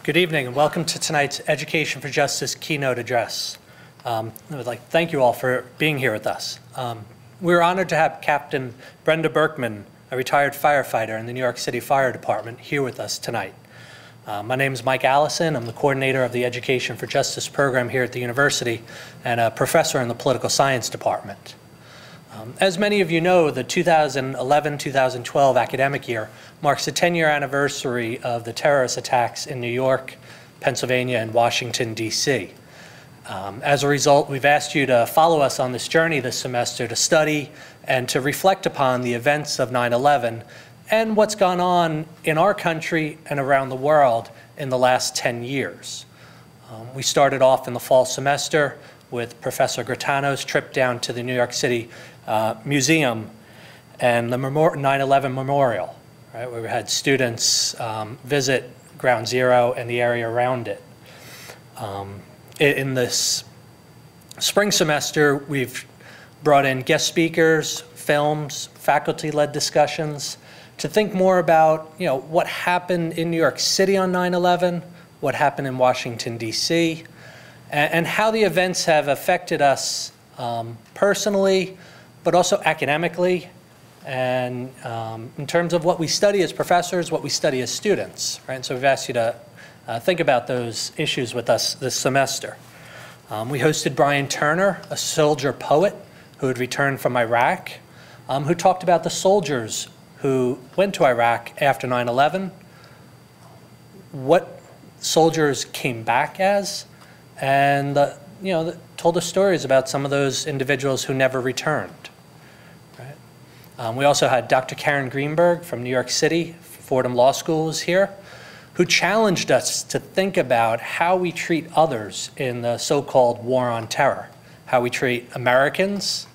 Good evening and welcome to tonight's Education for Justice keynote address. I would like to thank you all for being here with us. We're honored to have Captain Brenda Berkman, a retired firefighter in the New York City Fire Department, here with us tonight. My name is Mike Allison. I'm the coordinator of the Education for Justice program here at the university and a professor in the political science department. As many of you know, the 2011-2012 academic year marks the 10-year anniversary of the terrorist attacks in New York, Pennsylvania, and Washington, D.C. As a result, we've asked you to follow us on this journey this semester to study and to reflect upon the events of 9/11 and what's gone on in our country and around the world in the last 10 years. We started off in the fall semester with Professor Gritano's trip down to the New York City Museum and the 9/11 Memorial, right, where we had students visit Ground Zero and the area around it. In this spring semester, we've brought in guest speakers, films, faculty-led discussions to think more about, what happened in New York City on 9/11, what happened in Washington, D.C., and how the events have affected us personally, but also academically, and in terms of what we study as professors, what we study as students, right? So we've asked you to think about those issues with us this semester. We hosted Brian Turner, a soldier poet who had returned from Iraq, who talked about the soldiers who went to Iraq after 9/11, what soldiers came back as, and told us stories about some of those individuals who never returned. Right? We also had Dr. Karen Greenberg from New York City, Fordham Law School was here, who challenged us to think about how we treat others in the so-called war on terror, how we treat Americans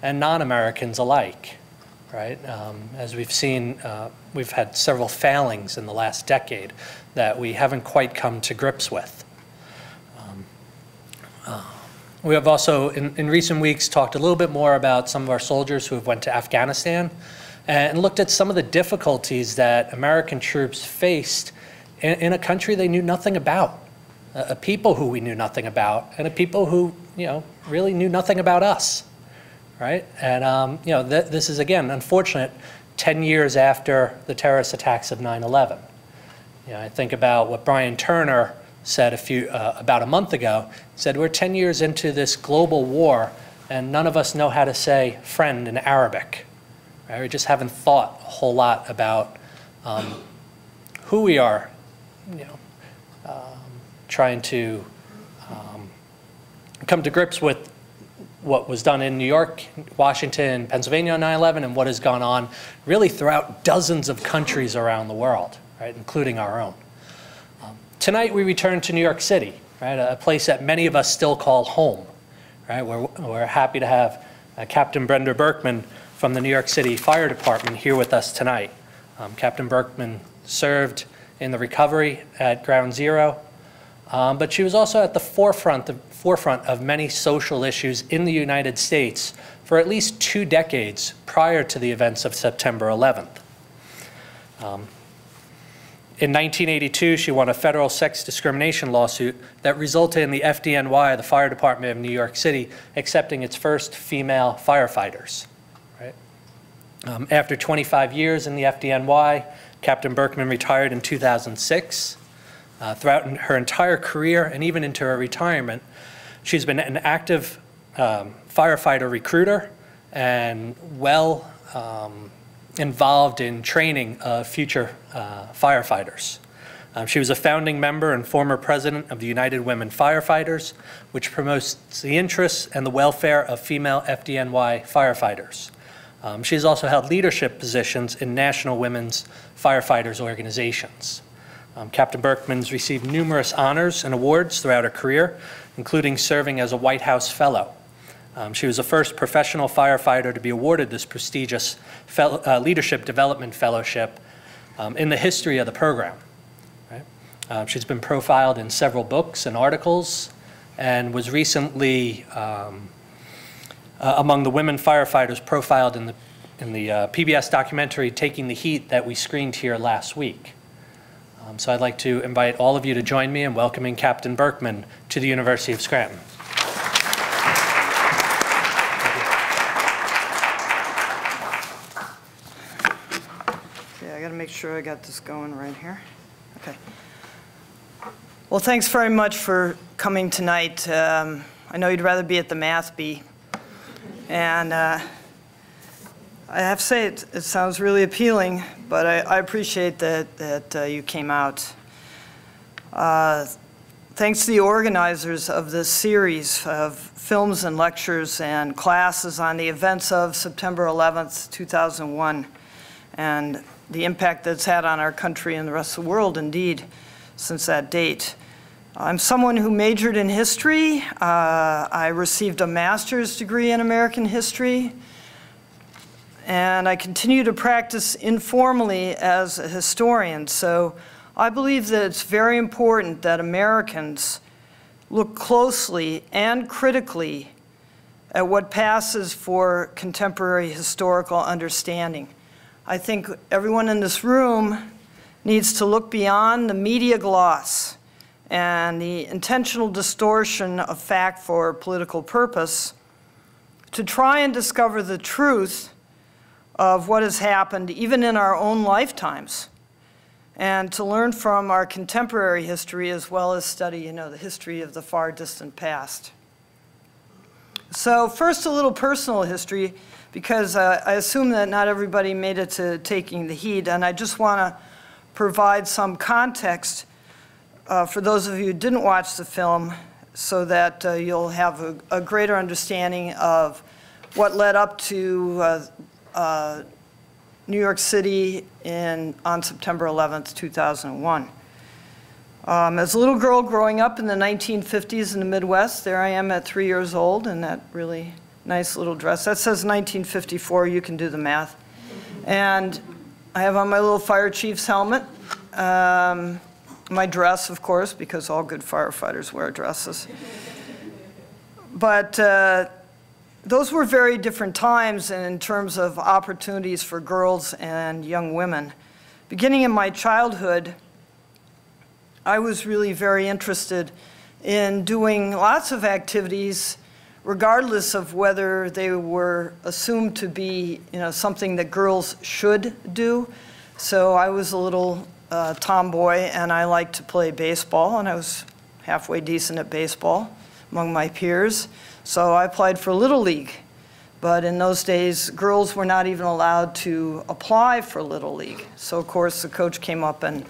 and non-Americans alike. Right? As we've seen, we've had several failings in the last decade that we haven't quite come to grips with. We have also, in recent weeks, talked a little bit more about some of our soldiers who have went to Afghanistan and looked at some of the difficulties that American troops faced in a country they knew nothing about, a people who we knew nothing about, and a people who, really knew nothing about us, right? And, this is, again, unfortunate, 10 years after the terrorist attacks of 9/11. I think about what Brian Turner said about a month ago. He said, we're 10 years into this global war and none of us know how to say friend in Arabic. Right? We just haven't thought a whole lot about who we are, trying to come to grips with what was done in New York, Washington, Pennsylvania on 9/11, and what has gone on really throughout dozens of countries around the world, right, including our own. Tonight we return to New York City, right, a place that many of us still call home. Right? We're happy to have Captain Brenda Berkman from the New York City Fire Department here with us tonight. Captain Berkman served in the recovery at Ground Zero, but she was also at the forefront of many social issues in the United States for at least 2 decades prior to the events of September 11th. In 1982, she won a federal sex discrimination lawsuit that resulted in the FDNY, the Fire Department of New York City, accepting its first female firefighters. Right? After 25 years in the FDNY, Captain Berkman retired in 2006. Throughout her entire career and even into her retirement, she's been an active firefighter recruiter and involved in training of future firefighters. She was a founding member and former president of the United Women Firefighters, which promotes the interests and the welfare of female FDNY firefighters. She has also held leadership positions in national women's firefighters organizations. Captain Berkman's received numerous honors and awards throughout her career, including serving as a White House Fellow. She was the first professional firefighter to be awarded this prestigious Leadership Development Fellowship in the history of the program. Right? She's been profiled in several books and articles and was recently among the women firefighters profiled in the PBS documentary Taking the Heat that we screened here last week. So I'd like to invite all of you to join me in welcoming Captain Berkman to the University of Scranton. Okay, I got to make sure I got this going right here. Okay. Well, thanks very much for coming tonight. I know you'd rather be at the math bee. And I have to say, it sounds really appealing, but I appreciate that you came out. Thanks to the organizers of this series of films and lectures and classes on the events of September 11th, 2001, and the impact that's had on our country and the rest of the world, indeed, since that date. I'm someone who majored in history. I received a master's degree in American history. And I continue to practice informally as a historian. So I believe that it's very important that Americans look closely and critically at what passes for contemporary historical understanding. I think everyone in this room needs to look beyond the media gloss and the intentional distortion of fact for political purpose to try and discover the truth of what has happened even in our own lifetimes, and to learn from our contemporary history as well as study, the history of the far distant past. So first, a little personal history, because I assume that not everybody made it to Taking the Heat, and I just want to provide some context for those of you who didn't watch the film, so that you'll have a greater understanding of what led up to New York City on September 11th, 2001. As a little girl growing up in the 1950s in the Midwest, there I am at 3 years old in that really nice little dress. That says 1954, you can do the math. And I have on my little fire chief's helmet. My dress, of course, because all good firefighters wear dresses. But those were very different times in terms of opportunities for girls and young women. Beginning in my childhood, I was really very interested in doing lots of activities, regardless of whether they were assumed to be, something that girls should do. So I was a little tomboy, and I liked to play baseball, and I was halfway decent at baseball among my peers. So I applied for Little League. But in those days, girls were not even allowed to apply for Little League. So of course, the coach came up and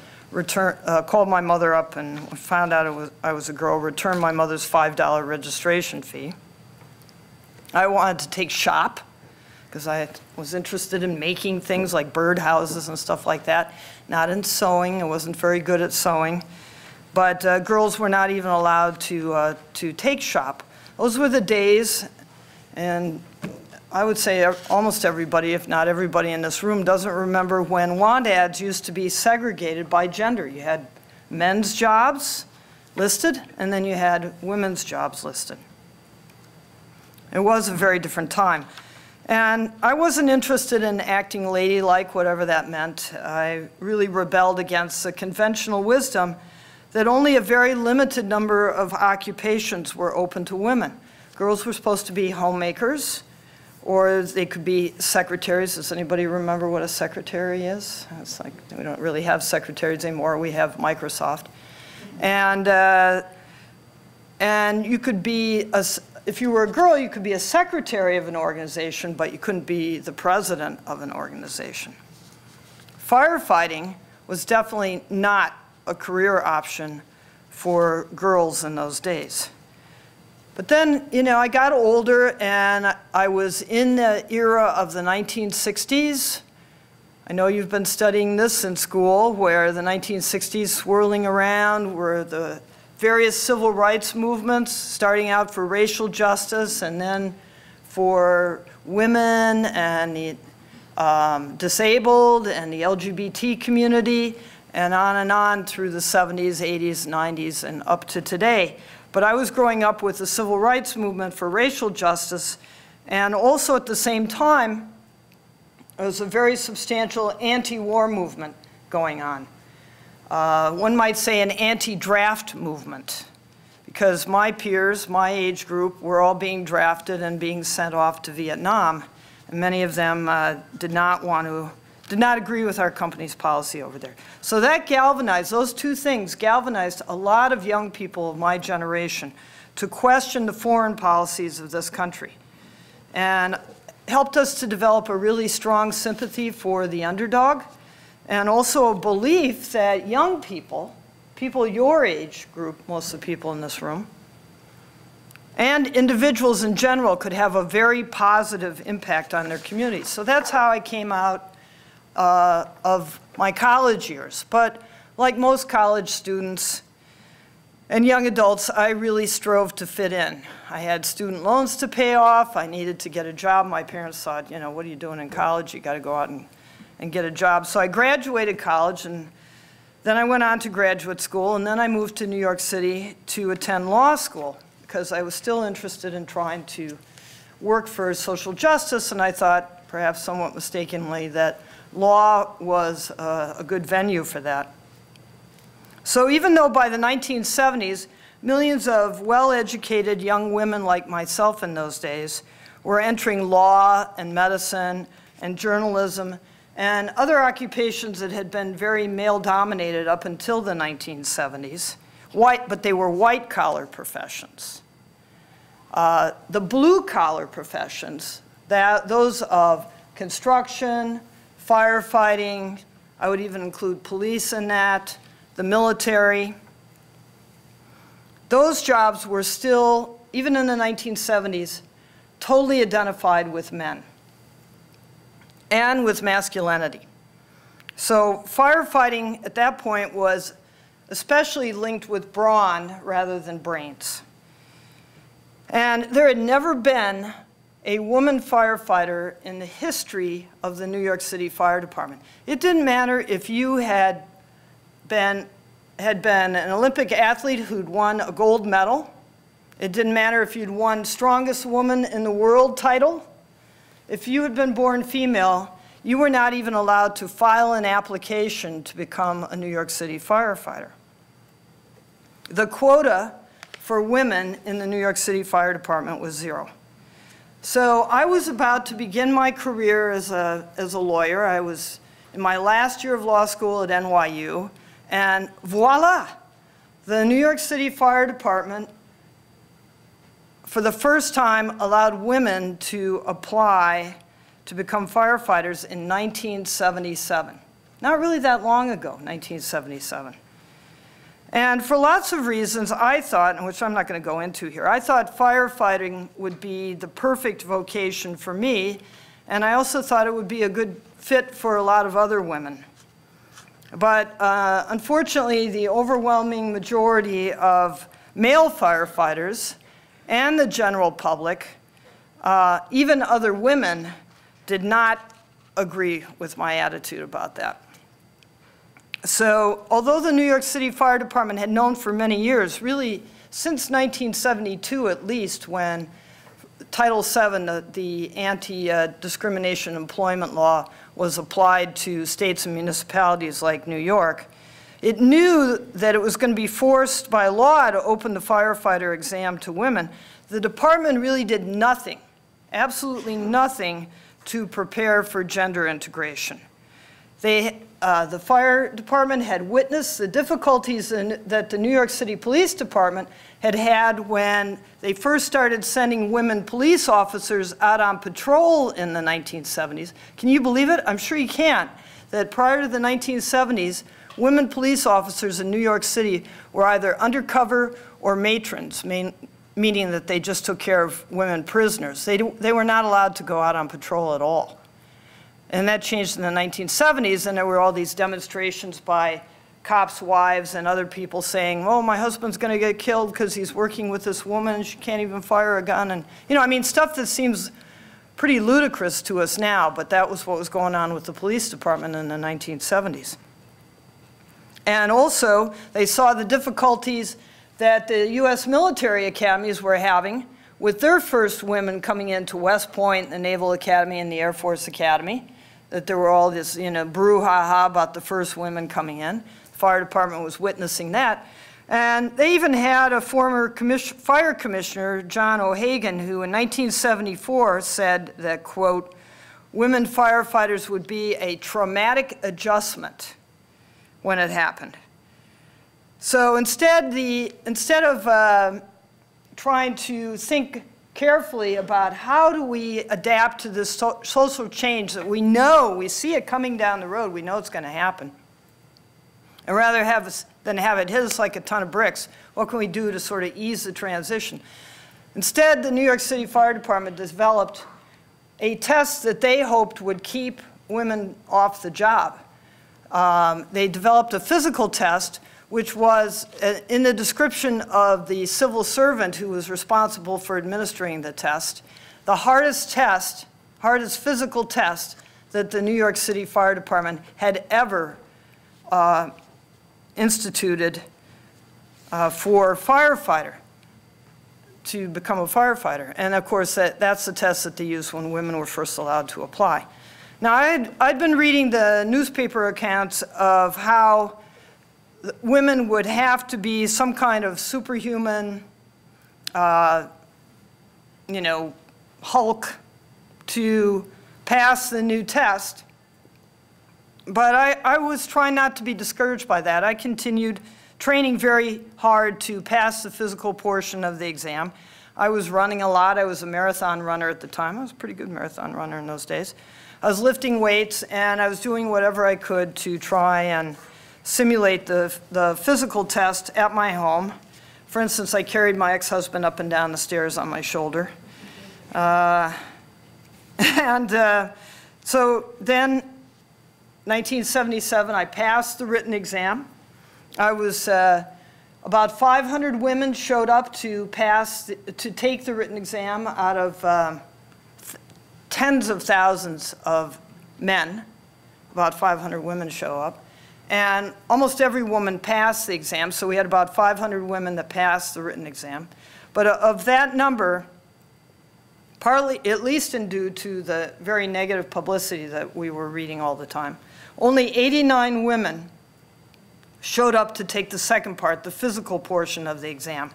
called my mother up and found out I was a girl, returned my mother's $5 registration fee. I wanted to take shop, because I was interested in making things like birdhouses and stuff like that. Not in sewing. I wasn't very good at sewing. But girls were not even allowed to take shop. Those were the days, and I would say almost everybody, if not everybody in this room, doesn't remember when want ads used to be segregated by gender. You had men's jobs listed, and then you had women's jobs listed. It was a very different time. And I wasn't interested in acting ladylike, whatever that meant. I really rebelled against the conventional wisdom that only a very limited number of occupations were open to women. Girls were supposed to be homemakers, or they could be secretaries. Does anybody remember what a secretary is? It's like, we don't really have secretaries anymore. We have Microsoft. And you could be, if you were a girl, you could be a secretary of an organization, but you couldn't be the president of an organization. Firefighting was definitely not a career option for girls in those days. But then, I got older, and I was in the era of the 1960s. I know you've been studying this in school, where the 1960s swirling around were the various civil rights movements, starting out for racial justice, and then for women and the disabled and the LGBT community, and on through the 70s, 80s, 90s, and up to today. But I was growing up with the civil rights movement for racial justice, and also at the same time, there was a very substantial anti-war movement going on. one might say an anti-draft movement, because my peers, my age group, were all being drafted and being sent off to Vietnam, and many of them did not agree with our company's policy over there. So that galvanized, those two things galvanized a lot of young people of my generation to question the foreign policies of this country, and helped us to develop a really strong sympathy for the underdog, and also a belief that young people, people your age group, most of the people in this room, and individuals in general could have a very positive impact on their communities. So that's how I came out of my college years. But like most college students and young adults, I really strove to fit in. I had student loans to pay off. I needed to get a job. My parents thought, you know, what are you doing in college? You got to go out and get a job. So I graduated college, and then I went on to graduate school, and then I moved to New York City to attend law school because I was still interested in trying to work for social justice, and I thought, perhaps somewhat mistakenly, that law was a good venue for that. So even though by the 1970s, millions of well-educated young women like myself in those days were entering law and medicine and journalism and other occupations that had been very male-dominated up until the 1970s, but they were white-collar professions. The blue-collar professions, those of construction, firefighting, I would even include police in that, the military, those jobs were still, even in the 1970s, totally identified with men and with masculinity. So firefighting at that point was especially linked with brawn rather than brains. And there had never been a woman firefighter in the history of the New York City Fire Department. It didn't matter if you had been an Olympic athlete who'd won a gold medal. It didn't matter if you'd won Strongest Woman in the World title. If you had been born female, you were not even allowed to file an application to become a New York City firefighter. The quota for women in the New York City Fire Department was 0. So I was about to begin my career as a lawyer. I was in my last year of law school at NYU, and voila, the New York City Fire Department, for the first time, allowed women to apply to become firefighters in 1977. Not really that long ago, 1977. And for lots of reasons, I thought, and which I'm not going to go into here, I thought firefighting would be the perfect vocation for me, and I also thought it would be a good fit for a lot of other women. But unfortunately, the overwhelming majority of male firefighters and the general public, even other women, did not agree with my attitude about that. So although the New York City Fire Department had known for many years, really since 1972 at least, when Title VII, the anti-discrimination employment law, was applied to states and municipalities like New York, it knew that it was going to be forced by law to open the firefighter exam to women. The department really did nothing, absolutely nothing, to prepare for gender integration. The fire department had witnessed the difficulties that the New York City Police Department had when they first started sending women police officers out on patrol in the 1970s. Can you believe it? I'm sure you can't. That prior to the 1970s, women police officers in New York City were either undercover or matrons, meaning that they just took care of women prisoners. They were not allowed to go out on patrol at all. And that changed in the 1970s, and there were all these demonstrations by cops' wives and other people saying, oh, my husband's going to get killed because he's working with this woman and she can't even fire a gun. And, you know, I mean, stuff that seems pretty ludicrous to us now, but that was what was going on with the police department in the 1970s. And also, they saw the difficulties that the U.S. military academies were having with their first women coming into West Point, the Naval Academy, and the Air Force Academy, that there were all this, you know, brouhaha about the first women coming in. The fire department was witnessing that. And they even had a former fire commissioner, John O'Hagan, who in 1974 said that, quote, women firefighters would be a traumatic adjustment when it happened. So instead of trying to think carefully about how do we adapt to this social change that we see it coming down the road, we know it's going to happen, and rather than have it hit us like a ton of bricks, what can we do to sort of ease the transition? Instead, the New York City Fire Department developed a test that they hoped would keep women off the job. They developed a physical test, which was, in the description of the civil servant who was responsible for administering the test, the hardest physical test that the New York City Fire Department had ever instituted for a firefighter to become a firefighter. And of course, that's the test that they used when women were first allowed to apply. Now, I'd been reading the newspaper accounts of how women would have to be some kind of superhuman, Hulk to pass the new test. But I was trying not to be discouraged by that. I continued training very hard to pass the physical portion of the exam. I was running a lot. I was a marathon runner at the time. I was a pretty good marathon runner in those days. I was lifting weights, and I was doing whatever I could to try and simulate the physical test at my home. For instance, I carried my ex-husband up and down the stairs on my shoulder. So then, 1977, I passed the written exam. I was, about 500 women showed up to take the written exam out of tens of thousands of men. About 500 women show up. And almost every woman passed the exam, so we had about 500 women that passed the written exam. But of that number, partly, at least in due to the very negative publicity that we were reading all the time, only 89 women showed up to take the second part, the physical portion of the exam,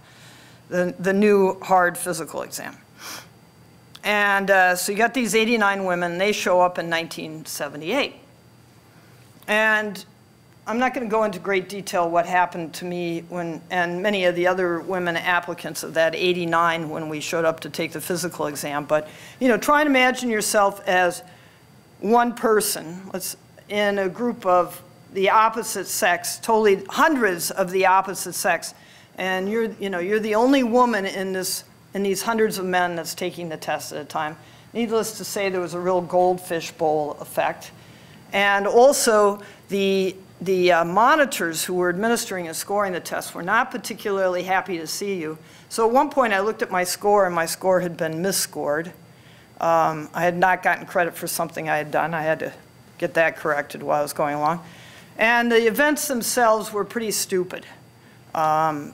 the new hard physical exam. And so you got these 89 women, they show up in 1978. And I'm not going to go into great detail what happened to me and many of the other women applicants of that 89 when we showed up to take the physical exam, but try and imagine yourself as one person in a group of the opposite sex, totally hundreds of the opposite sex, and you're the only woman in these hundreds of men that's taking the test at a time. Needless to say, there was a real goldfish bowl effect, and also the monitors who were administering and scoring the test were not particularly happy to see you. So at one point I looked at my score, and my score had been misscored. I had not gotten credit for something I had done. I had to get that corrected while I was going along. And the events themselves were pretty stupid.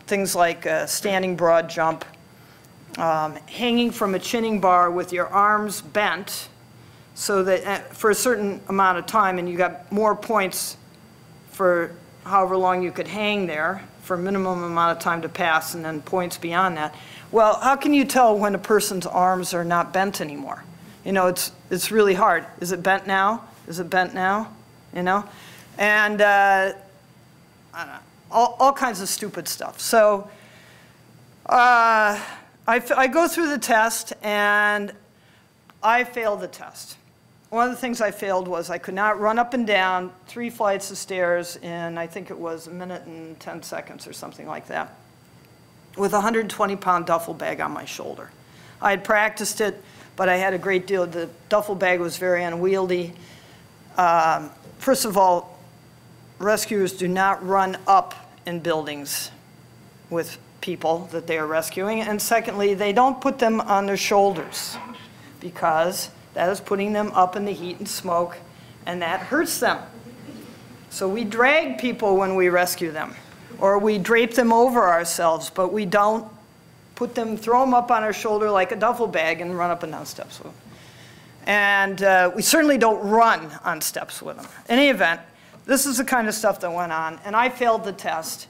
Things like a standing broad jump, hanging from a chinning bar with your arms bent so that for a certain amount of time, and you got more points for however long you could hang there for a minimum amount of time to pass, and then points beyond that. Well, how can you tell when a person's arms are not bent anymore? It's really hard. Is it bent now? Is it bent now? And I don't know, all kinds of stupid stuff. So I go through the test, and I failed the test. One of the things I failed was I could not run up and down 3 flights of stairs in, I think it was 1 minute and 10 seconds or something like that, with a 120-pound duffel bag on my shoulder. I had practiced it, but I had a great deal. The duffel bag was very unwieldy. First of all, rescuers do not run up in buildings with people that they are rescuing. And secondly, they don't put them on their shoulders, because that is putting them up in the heat and smoke, and that hurts them. So we drag people when we rescue them, or we drape them over ourselves, but we don't throw them up on our shoulder like a duffel bag and run up and down steps with them. And we certainly don't run on steps with them. In any event, this is the kind of stuff that went on, and I failed the test.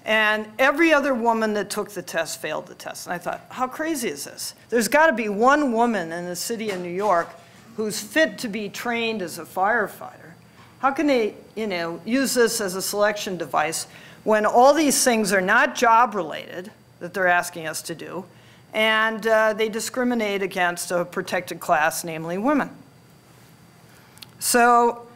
And every other woman that took the test failed the test. And I thought, how crazy is this? There's got to be one woman in the city of New York who's fit to be trained as a firefighter. How can they, use this as a selection device when all these things are not job-related that they're asking us to do, and they discriminate against a protected class, namely women? So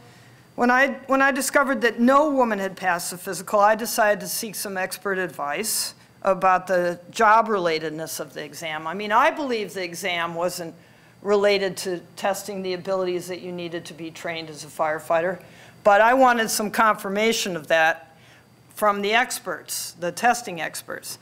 when I discovered that no woman had passed the physical, I decided to seek some expert advice about the job-relatedness of the exam. I mean, I believe the exam wasn't related to testing the abilities that you needed to be trained as a firefighter, but I wanted some confirmation of that from the experts, the testing experts.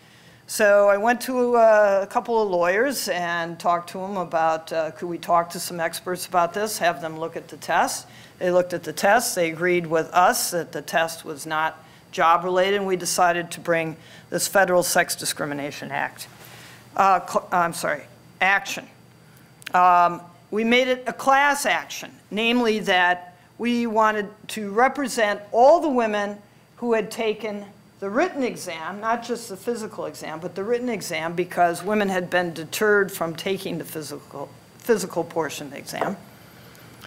So I went to a couple of lawyers and talked to them about, could we talk to some experts about this, have them look at the test. They looked at the test. They agreed with us that the test was not job-related, and we decided to bring this federal sex discrimination act. Action. We made it a class action, namely that we wanted to represent all the women who had taken the written exam, not just the physical exam, but the written exam, because women had been deterred from taking the physical portion of the exam.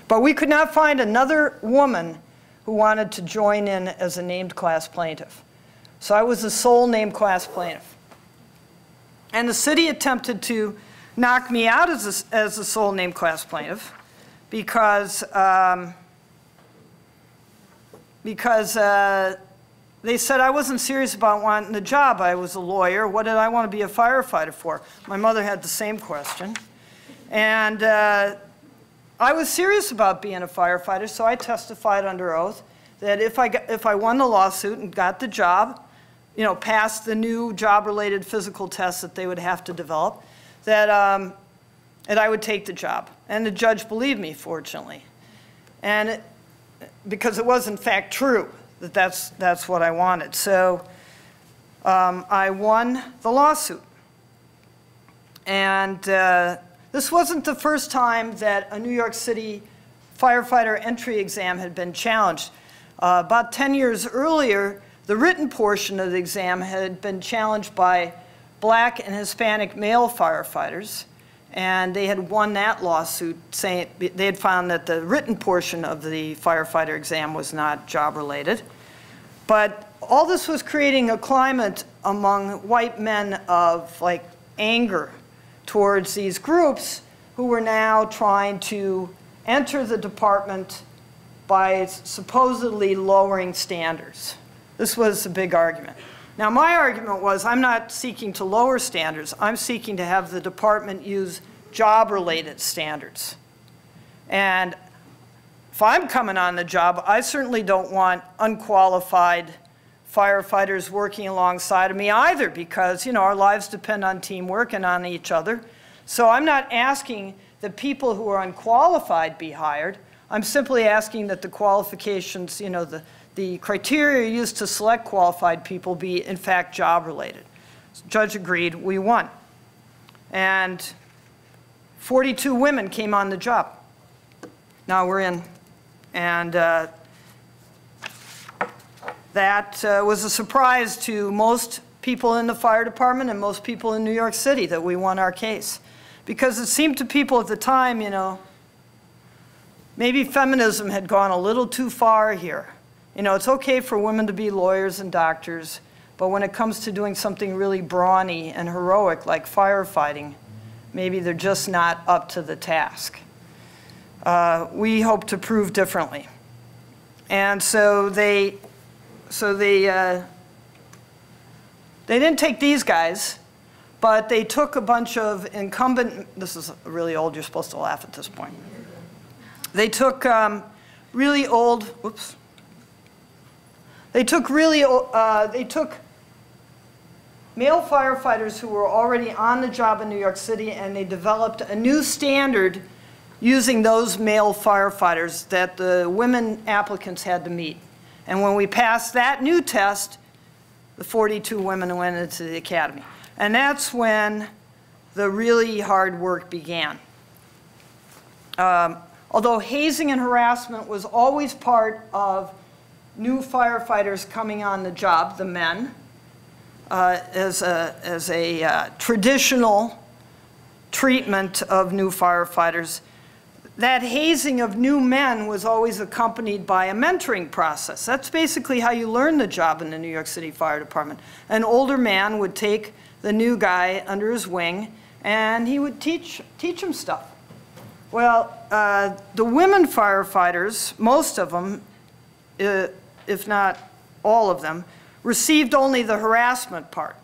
But we could not find another woman who wanted to join in as a named class plaintiff. So I was the sole named class plaintiff. And the city attempted to knock me out as the sole named class plaintiff because they said I wasn't serious about wanting the job. I was a lawyer. What did I want to be a firefighter for? My mother had the same question. And I was serious about being a firefighter, so I testified under oath that if I won the lawsuit and got the job, passed the new job-related physical tests that they would have to develop, that I would take the job. And the judge believed me, fortunately. And because it was, in fact, true that that's what I wanted. So I won the lawsuit. And this wasn't the first time that a New York City firefighter entry exam had been challenged. About 10 years earlier, the written portion of the exam had been challenged by Black and Hispanic male firefighters, and they had won that lawsuit, saying they had found that the written portion of the firefighter exam was not job-related. But all this was creating a climate among white men of anger towards these groups who were now trying to enter the department by supposedly lowering standards. This was a big argument. Now, my argument was I'm not seeking to lower standards. I'm seeking to have the department use job-related standards. And if I'm coming on the job, I certainly don't want unqualified firefighters working alongside of me either, because our lives depend on teamwork and on each other. So I'm not asking that people who are unqualified be hired. I'm simply asking that the qualifications, the criteria used to select qualified people be, in fact, job-related. The judge agreed. We won. And 42 women came on the job. Now we're in. And that was a surprise to most people in the fire department and most people in New York City that we won our case. Because it seemed to people at the time, maybe feminism had gone a little too far here. It's okay for women to be lawyers and doctors, but when it comes to doing something really brawny and heroic like firefighting, maybe they're just not up to the task. We hope to prove differently. And so they didn't take these guys, but they took a bunch of incumbent, this is really old, you're supposed to laugh at this point. They took really old, whoops. They took male firefighters who were already on the job in New York City, and they developed a new standard using those male firefighters that the women applicants had to meet. And when we passed that new test, the 42 women went into the academy. And that's when the really hard work began. Although hazing and harassment was always part of new firefighters coming on the job, the men, as a traditional treatment of new firefighters. That hazing of new men was always accompanied by a mentoring process. That's basically how you learn the job in the New York City Fire Department. An older man would take the new guy under his wing, and he would teach him stuff. Well, the women firefighters, most of them, if not all of them, received only the harassment part.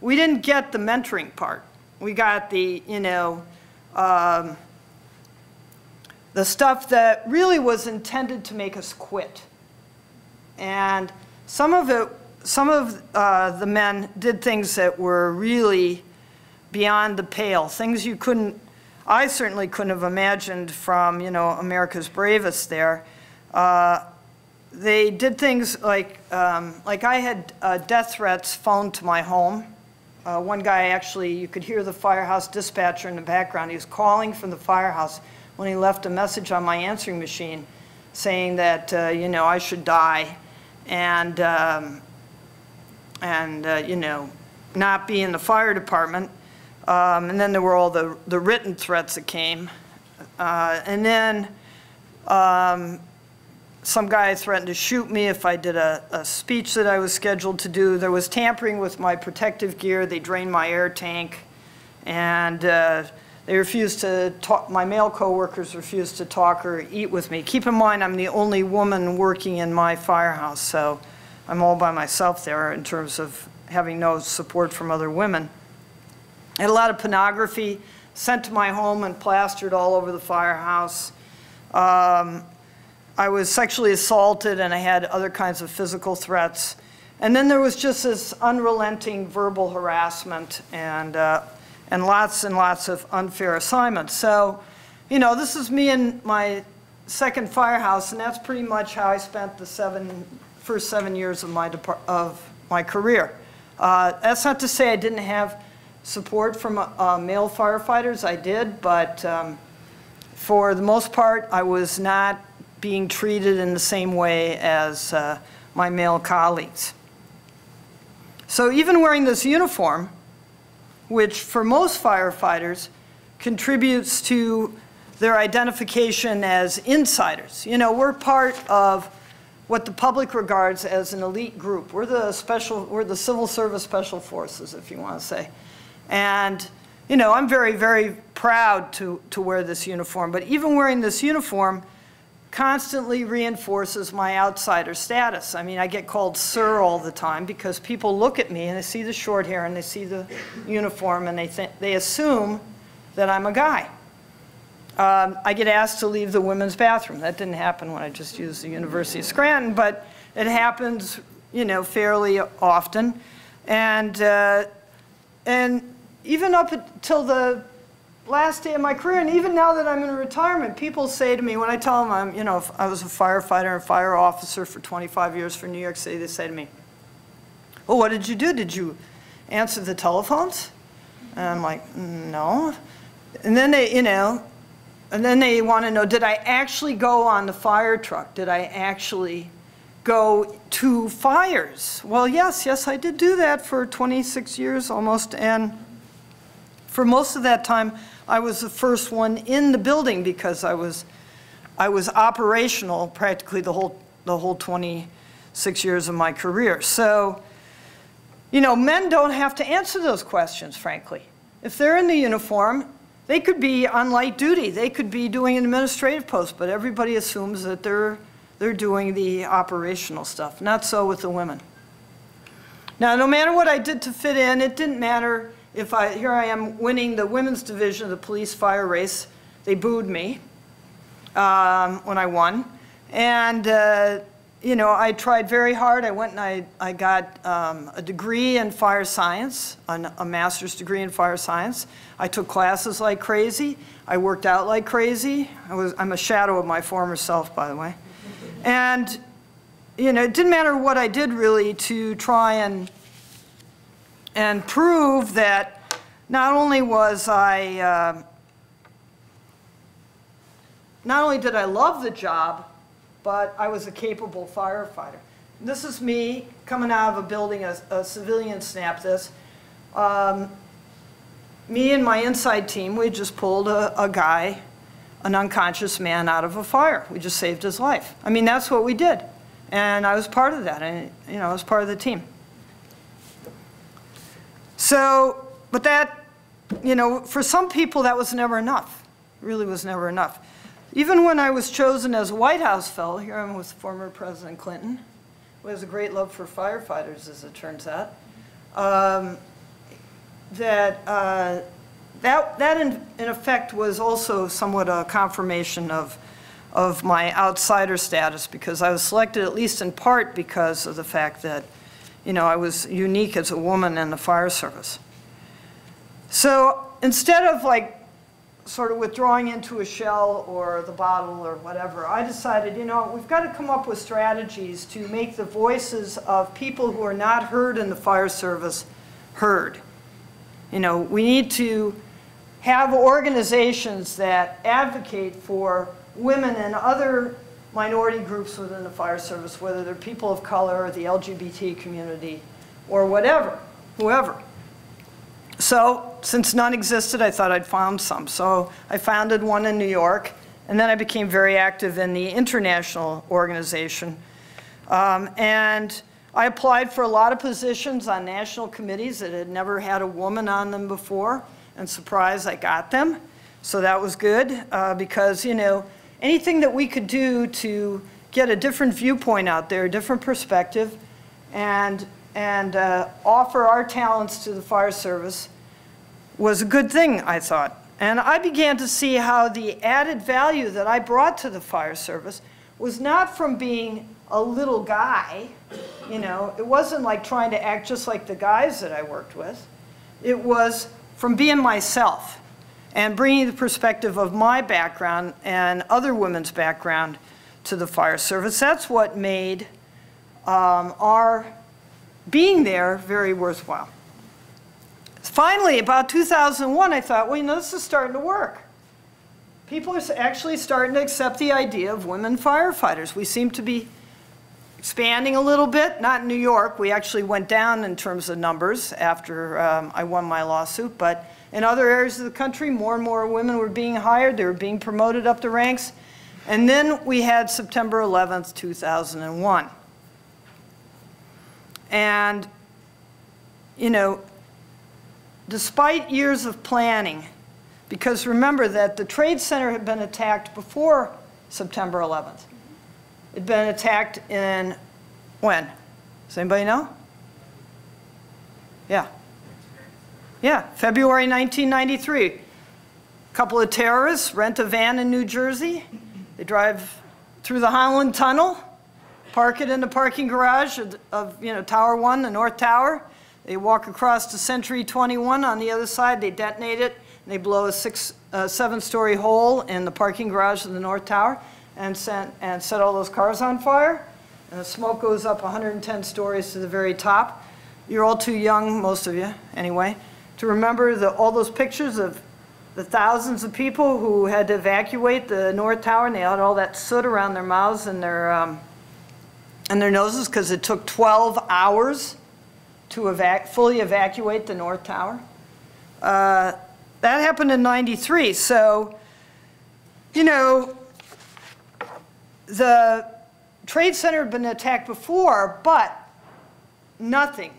We didn't get the mentoring part. We got the, the stuff that really was intended to make us quit. And some of the men did things that were really beyond the pale, things you couldn't, I certainly couldn't have imagined from, America's Bravest there. They did things like I had death threats phoned to my home. One guy actually, you could hear the firehouse dispatcher in the background. He was calling from the firehouse when he left a message on my answering machine saying that, I should die and not be in the fire department. And then there were all the written threats that came. And then some guy threatened to shoot me if I did a speech that I was scheduled to do. There was tampering with my protective gear. They drained my air tank. And they refused to talk, my male coworkers refused to talk or eat with me. Keep in mind, I'm the only woman working in my firehouse, so I'm all by myself there in terms of having no support from other women. I had a lot of pornography sent to my home and plastered all over the firehouse. I was sexually assaulted and I had other kinds of physical threats. And then there was just this unrelenting verbal harassment and lots of unfair assignments. So, this is me in my second firehouse, and that's pretty much how I spent the first 7 years of my career. That's not to say I didn't have support from male firefighters. I did, but for the most part, I was not being treated in the same way as my male colleagues. So even wearing this uniform, which for most firefighters contributes to their identification as insiders. We're part of what the public regards as an elite group. We're the civil service special forces, if you want to say. And, I'm very, very proud to wear this uniform. But even wearing this uniform constantly reinforces my outsider status. I mean, I get called sir all the time because people look at me and they see the short hair and they see the uniform and they assume that I'm a guy. I get asked to leave the women's bathroom. That didn't happen when I just used the University of Scranton, but it happens, fairly often. And even up until the last day of my career, and even now that I'm in retirement, people say to me, when I tell them if I was a firefighter and fire officer for 25 years for New York City, they say to me, well, what did you do? Did you answer the telephones? And I'm like, no. And then they want to know, did I actually go on the fire truck? Did I actually go to fires? Well, yes, I did do that for 26 years almost, and for most of that time, I was the first one in the building because I was operational practically the whole 26 years of my career. So, men don't have to answer those questions, frankly. If they're in the uniform, they could be on light duty. They could be doing an administrative post, but everybody assumes that they're doing the operational stuff. Not so with the women. Now, no matter what I did to fit in, it didn't matter. Here I am winning the women's division of the police fire race. They booed me when I won. And, I tried very hard. I went and I got a degree in fire science, a master's degree in fire science. I took classes like crazy. I worked out like crazy. I'm a shadow of my former self, by the way. And, it didn't matter what I did really to try and prove that not only did I love the job, but I was a capable firefighter. This is me coming out of a building, a civilian snapped this. Me and my inside team, we just pulled a guy, an unconscious man, out of a fire. We just saved his life. I mean, that's what we did. And I was part of that. And, you know, I was part of the team. So, but that, you know, for some people that was never enough. It really was never enough. Even when I was chosen as a White House fellow, here I'm with former President Clinton, who has a great love for firefighters, as it turns out, that in effect was also somewhat a confirmation of my outsider status, because I was selected at least in part because of the fact that, you know, I was unique as a woman in the fire service. So instead of like sort of withdrawing into a shell or the bottle or whatever, I decided, you know, we've got to come up with strategies to make the voices of people who are not heard in the fire service heard. You know, we need to have organizations that advocate for women and other minority groups within the fire service, whether they're people of color or the LGBT community or whatever, whoever. So since none existed, I thought I'd found some. So I founded one in New York, and then I became very active in the international organization. And I applied for a lot of positions on national committees that had never had a woman on them before, and surprise, I got them. So that was good, because, you know, anything that we could do to get a different viewpoint out there, a different perspective, and offer our talents to the fire service was a good thing, I thought. And I began to see how the added value that I brought to the fire service was not from being a little guy, you know, it wasn't like trying to act just like the guys that I worked with. It was from being myself and bringing the perspective of my background and other women's background to the fire service. That's what made our being there very worthwhile. Finally, about 2001, I thought, well, you know, this is starting to work. People are actually starting to accept the idea of women firefighters. We seem to be expanding a little bit, not in New York. We actually went down in terms of numbers after I won my lawsuit, but in other areas of the country, more and more women were being hired. They were being promoted up the ranks. And then we had September 11th, 2001. And, you know, despite years of planning, because remember that the Trade Center had been attacked before September 11th. It had been attacked in, when? Does anybody know? Yeah. Yeah, February 1993. A couple of terrorists rent a van in New Jersey. They drive through the Holland Tunnel, park it in the parking garage of you know, Tower 1, the North Tower. They walk across to Century 21 on the other side. They detonate it. And they blow a 7-story hole in the parking garage of the North Tower and set all those cars on fire. And the smoke goes up 110 stories to the very top. You're all too young, most of you anyway, to remember all those pictures of the thousands of people who had to evacuate the North Tower, and they had all that soot around their mouths and their noses because it took 12 hours to fully evacuate the North Tower. That happened in '93. So, you know, the Trade Center had been attacked before, but nothing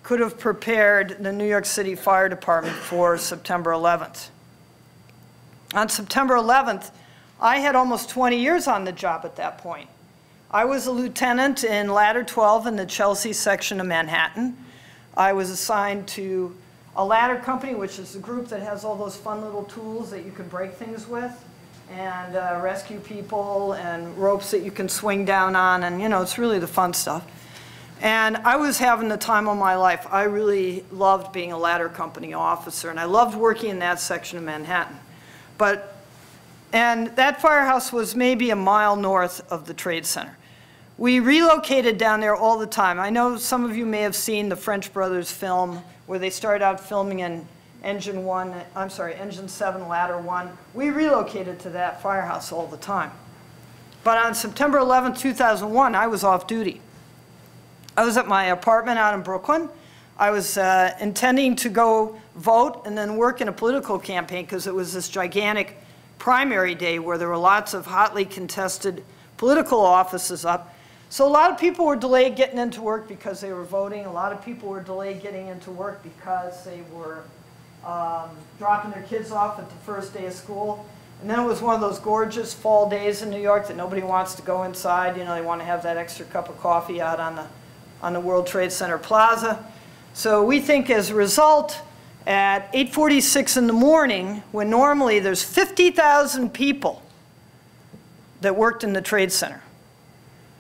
could have prepared the New York City Fire Department for September 11th. On September 11th, I had almost 20 years on the job at that point. I was a lieutenant in Ladder 12 in the Chelsea section of Manhattan. I was assigned to a ladder company, which is the group that has all those fun little tools that you can break things with and rescue people and ropes that you can swing down on, and you know, it's really the fun stuff. And I was having the time of my life. I really loved being a ladder company officer, and I loved working in that section of Manhattan. And that firehouse was maybe a mile north of the Trade Center. We relocated down there all the time. I know some of you may have seen the French Brothers film where they started out filming in Engine 7, Ladder 1. We relocated to that firehouse all the time. But on September 11, 2001, I was off duty. I was at my apartment out in Brooklyn. I was intending to go vote and then work in a political campaign because it was this gigantic primary day where there were lots of hotly contested political offices up. So a lot of people were delayed getting into work because they were voting. A lot of people were delayed getting into work because they were dropping their kids off at the first day of school. And then it was one of those gorgeous fall days in New York that nobody wants to go inside. You know, they want to have that extra cup of coffee out on the World Trade Center Plaza. So we think as a result, at 8:46 in the morning, when normally there's 50,000 people that worked in the Trade Center,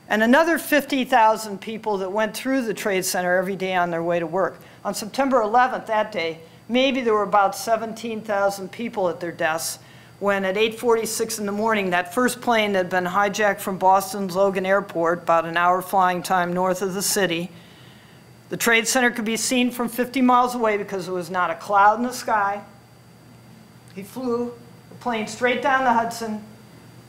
and another 50,000 people that went through the Trade Center every day on their way to work. On September 11th, that day, maybe there were about 17,000 people at their desks when at 8:46 in the morning, that first plane that had been hijacked from Boston's Logan Airport, about an hour flying time north of the city, the Trade Center could be seen from 50 miles away because there was not a cloud in the sky. He flew the plane straight down the Hudson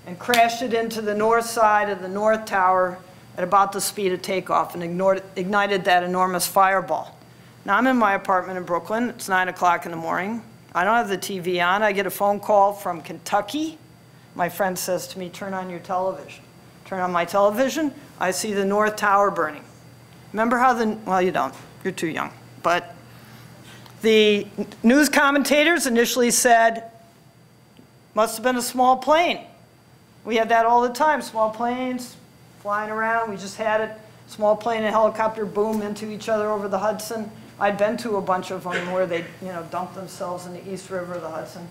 and crashed it into the north side of the North Tower at about the speed of takeoff and ignited that enormous fireball. Now I'm in my apartment in Brooklyn. It's 9 o'clock in the morning. I don't have the TV on. I get a phone call from Kentucky. My friend says to me, turn on your television. Turn on my television. I see the North Tower burning. Remember how well, you don't. You're too young. But the news commentators initially said, must have been a small plane. We had that all the time, small planes flying around. We just had it, small plane and helicopter boom into each other over the Hudson. I'd been to a bunch of them where they, dumped themselves in the East River of the Hudson.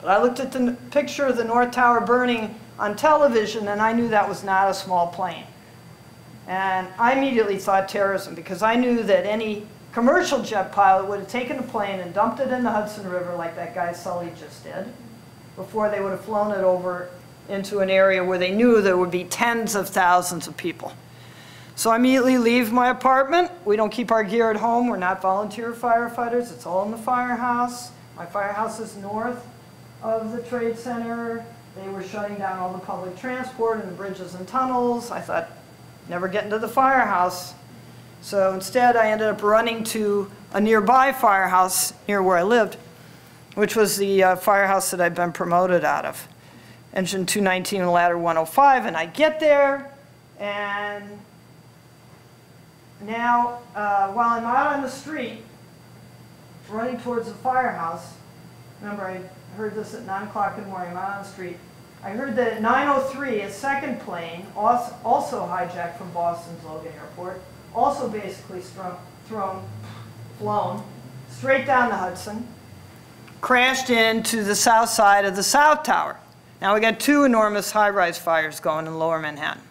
But I looked at the picture of the North Tower burning on television, and I knew that was not a small plane. And I immediately thought terrorism, because I knew that any commercial jet pilot would have taken a plane and dumped it in the Hudson River like that guy Sully just did, before they would have flown it over into an area where they knew there would be tens of thousands of people. So I immediately leave my apartment. We don't keep our gear at home. We're not volunteer firefighters. It's all in the firehouse. My firehouse is north of the Trade Center. They were shutting down all the public transport and the bridges and tunnels. I thought, never get into the firehouse. So instead, I ended up running to a nearby firehouse near where I lived, which was the firehouse that I'd been promoted out of, engine 219 and ladder 105. And I get there, and now, while I'm out on the street, running towards the firehouse, remember I heard this at 9 o'clock in the morning, I'm out on the street, I heard that at 9:03, a second plane, also hijacked from Boston's Logan Airport, also basically flown straight down the Hudson, crashed into the south side of the South Tower. Now we got two enormous high-rise fires going in lower Manhattan.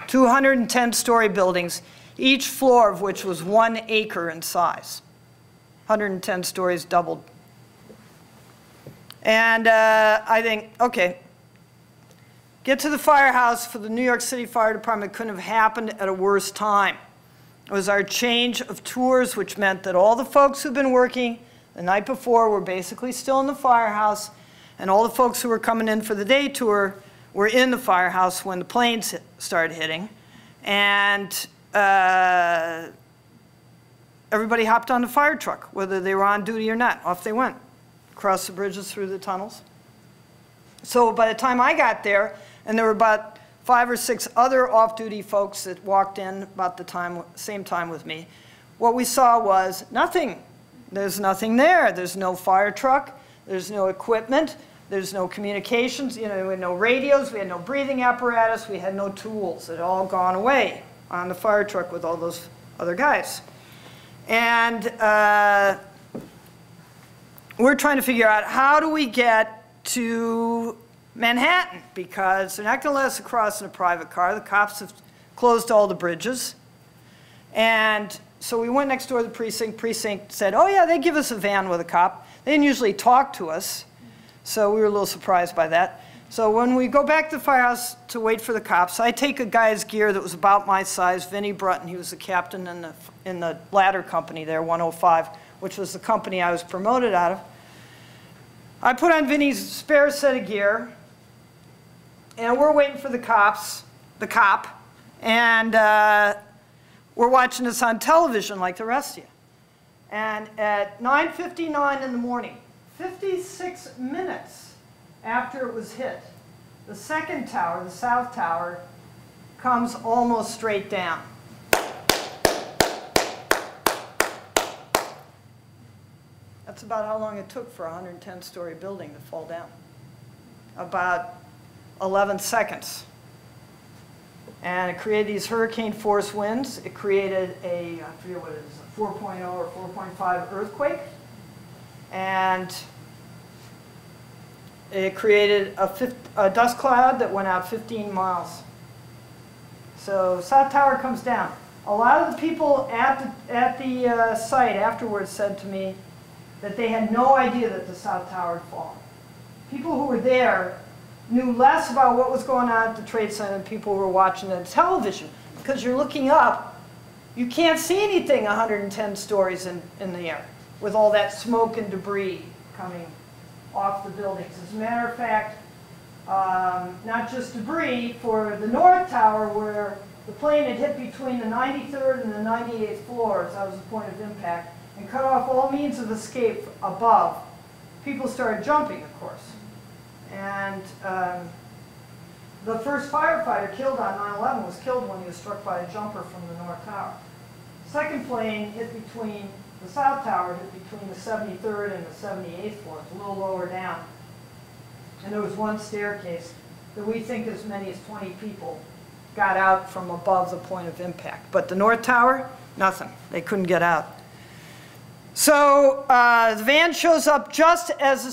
210-story buildings, each floor of which was 1 acre in size. 110 stories doubled. And I think, okay, get to the firehouse for the New York City Fire Department couldn't have happened at a worse time. It was our change of tours, which meant that all the folks who'd been working the night before were basically still in the firehouse, and all the folks who were coming in for the day tour were in the firehouse when the planes started hitting. And everybody hopped on the fire truck, whether they were on duty or not. Off they went, across the bridges, through the tunnels. So by the time I got there, and there were about 5 or 6 other off-duty folks that walked in about the same time with me, what we saw was nothing. There's nothing there. There's no fire truck. There's no equipment. There's no communications. We had no radios. We had no breathing apparatus. We had no tools. It had all gone away on the fire truck with all those other guys. And we're trying to figure out, how do we get to Manhattan? Because they're not going to let us across in a private car. The cops have closed all the bridges. And so we went next door to the precinct. Precinct said, oh yeah, they give us a van with a cop. They didn't usually talk to us. So we were a little surprised by that. So when we go back to the firehouse to wait for the cops, I take a guy's gear that was about my size, Vinnie Brutton. He was the captain in the ladder company there, 105, which was the company I was promoted out of. I put on Vinnie's spare set of gear, and we're waiting for the cop, and we're watching this on television like the rest of you. And at 9:59 in the morning, 56 minutes after it was hit, the second tower, the south tower, comes almost straight down. That's about how long it took for a 110-story building to fall down. About 11 seconds. And it created these hurricane force winds. It created a, I forget what it is, a 4.0 or 4.5 earthquake. And it created a dust cloud that went out 15 miles. So South Tower comes down. A lot of the people at the site afterwards said to me that they had no idea that the South Tower had fallen. People who were there knew less about what was going on at the Trade Center than people who were watching on television. Because you're looking up, you can't see anything 110 stories in the air with all that smoke and debris coming off the buildings. As a matter of fact, not just debris, for the North Tower where the plane had hit between the 93rd and the 98th floors, that was the point of impact, and cut off all means of escape above. People started jumping, of course. And the first firefighter killed on 9/11 was killed when he was struck by a jumper from the North Tower. The second plane hit between, the South Tower hit between the 73rd and the 78th floors, a little lower down. And there was one staircase that we think as many as 20 people got out from above the point of impact. But the North Tower, nothing. They couldn't get out. So the van shows up just as the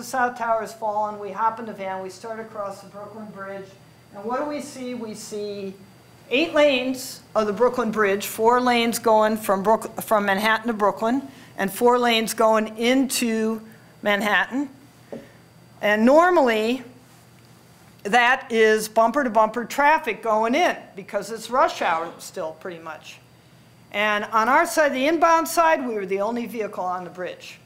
South Tower has fallen. We hop in the van. We start across the Brooklyn Bridge. And what do we see? We see 8 lanes of the Brooklyn Bridge, 4 lanes going from Manhattan to Brooklyn, and 4 lanes going into Manhattan. And normally, that is bumper-to-bumper traffic going in because it's rush hour still, pretty much. And on our side, the inbound side, we were the only vehicle on the bridge.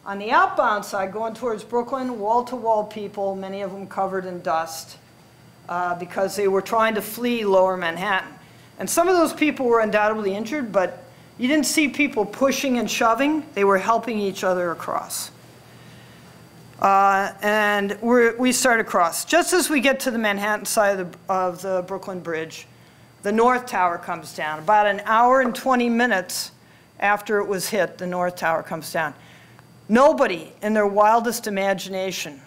On the outbound side, going towards Brooklyn, wall-to-wall people, many of them covered in dust, because they were trying to flee lower Manhattan. And some of those people were undoubtedly injured, but you didn't see people pushing and shoving. They were helping each other across. And we start across. Just as we get to the Manhattan side of the Brooklyn Bridge, the North Tower comes down. About an hour and 20 minutes after it was hit, the North Tower comes down. Nobody in their wildest imagination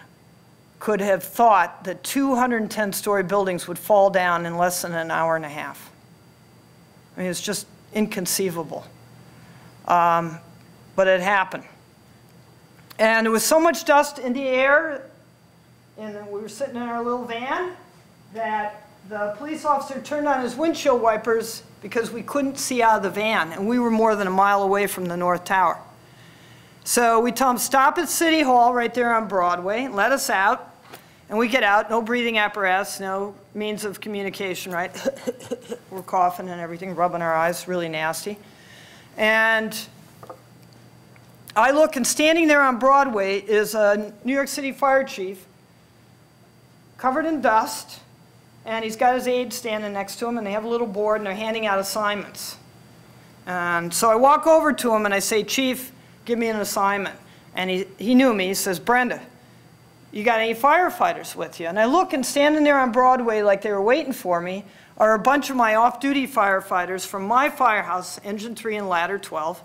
could have thought that 210-story buildings would fall down in less than an hour and a half. I mean, it's just inconceivable. But it happened. And there was so much dust in the air, and we were sitting in our little van, that the police officer turned on his windshield wipers because we couldn't see out of the van, and we were more than a mile away from the North Tower. So we tell him, stop at City Hall right there on Broadway, and let us out. And we get out, no breathing apparatus, no means of communication, right? We're coughing and everything, rubbing our eyes, really nasty. And I look, and standing there on Broadway is a New York City fire chief, covered in dust, and he's got his aide standing next to him, and they have a little board, and they're handing out assignments. And so I walk over to him, and I say, Chief, give me an assignment. And he knew me. He says, Brenda, you got any firefighters with you? And I look, and standing there on Broadway like they were waiting for me are a bunch of my off-duty firefighters from my firehouse, Engine 3 and Ladder 12,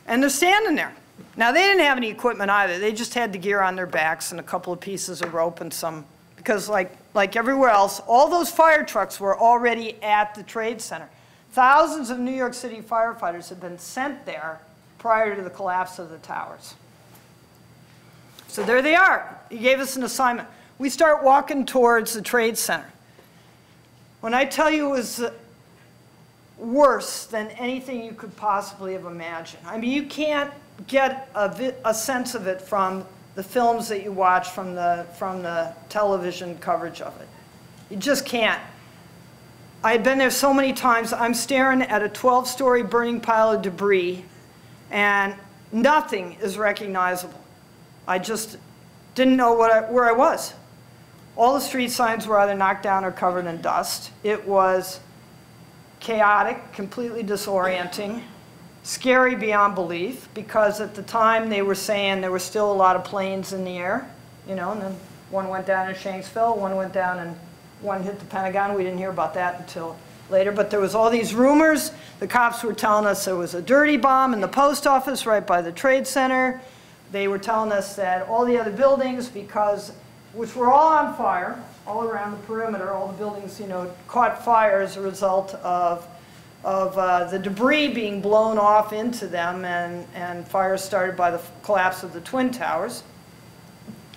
and they're standing there. Now, they didn't have any equipment either. They just had the gear on their backs and a couple of pieces of rope and some, because like everywhere else, all those fire trucks were already at the Trade Center. Thousands of New York City firefighters had been sent there prior to the collapse of the towers. So there they are. He gave us an assignment. We start walking towards the Trade Center. When I tell you it was worse than anything you could possibly have imagined. I mean, you can't get a sense of it from the films that you watch, from the television coverage of it. You just can't. I had been there so many times. I'm staring at a 12-story burning pile of debris, and nothing is recognizable. I just didn't know where I was. All the street signs were either knocked down or covered in dust. It was chaotic, completely disorienting, scary beyond belief, because at the time they were saying there were still a lot of planes in the air, you know, and then one went down in Shanksville, one went down and one hit the Pentagon. We didn't hear about that until later, but there was all these rumors. The cops were telling us there was a dirty bomb in the post office right by the Trade Center. They were telling us that all the other buildings, which were all on fire, all around the perimeter, all the buildings, you know, caught fire as a result of the debris being blown off into them, and fires started by the collapse of the Twin Towers.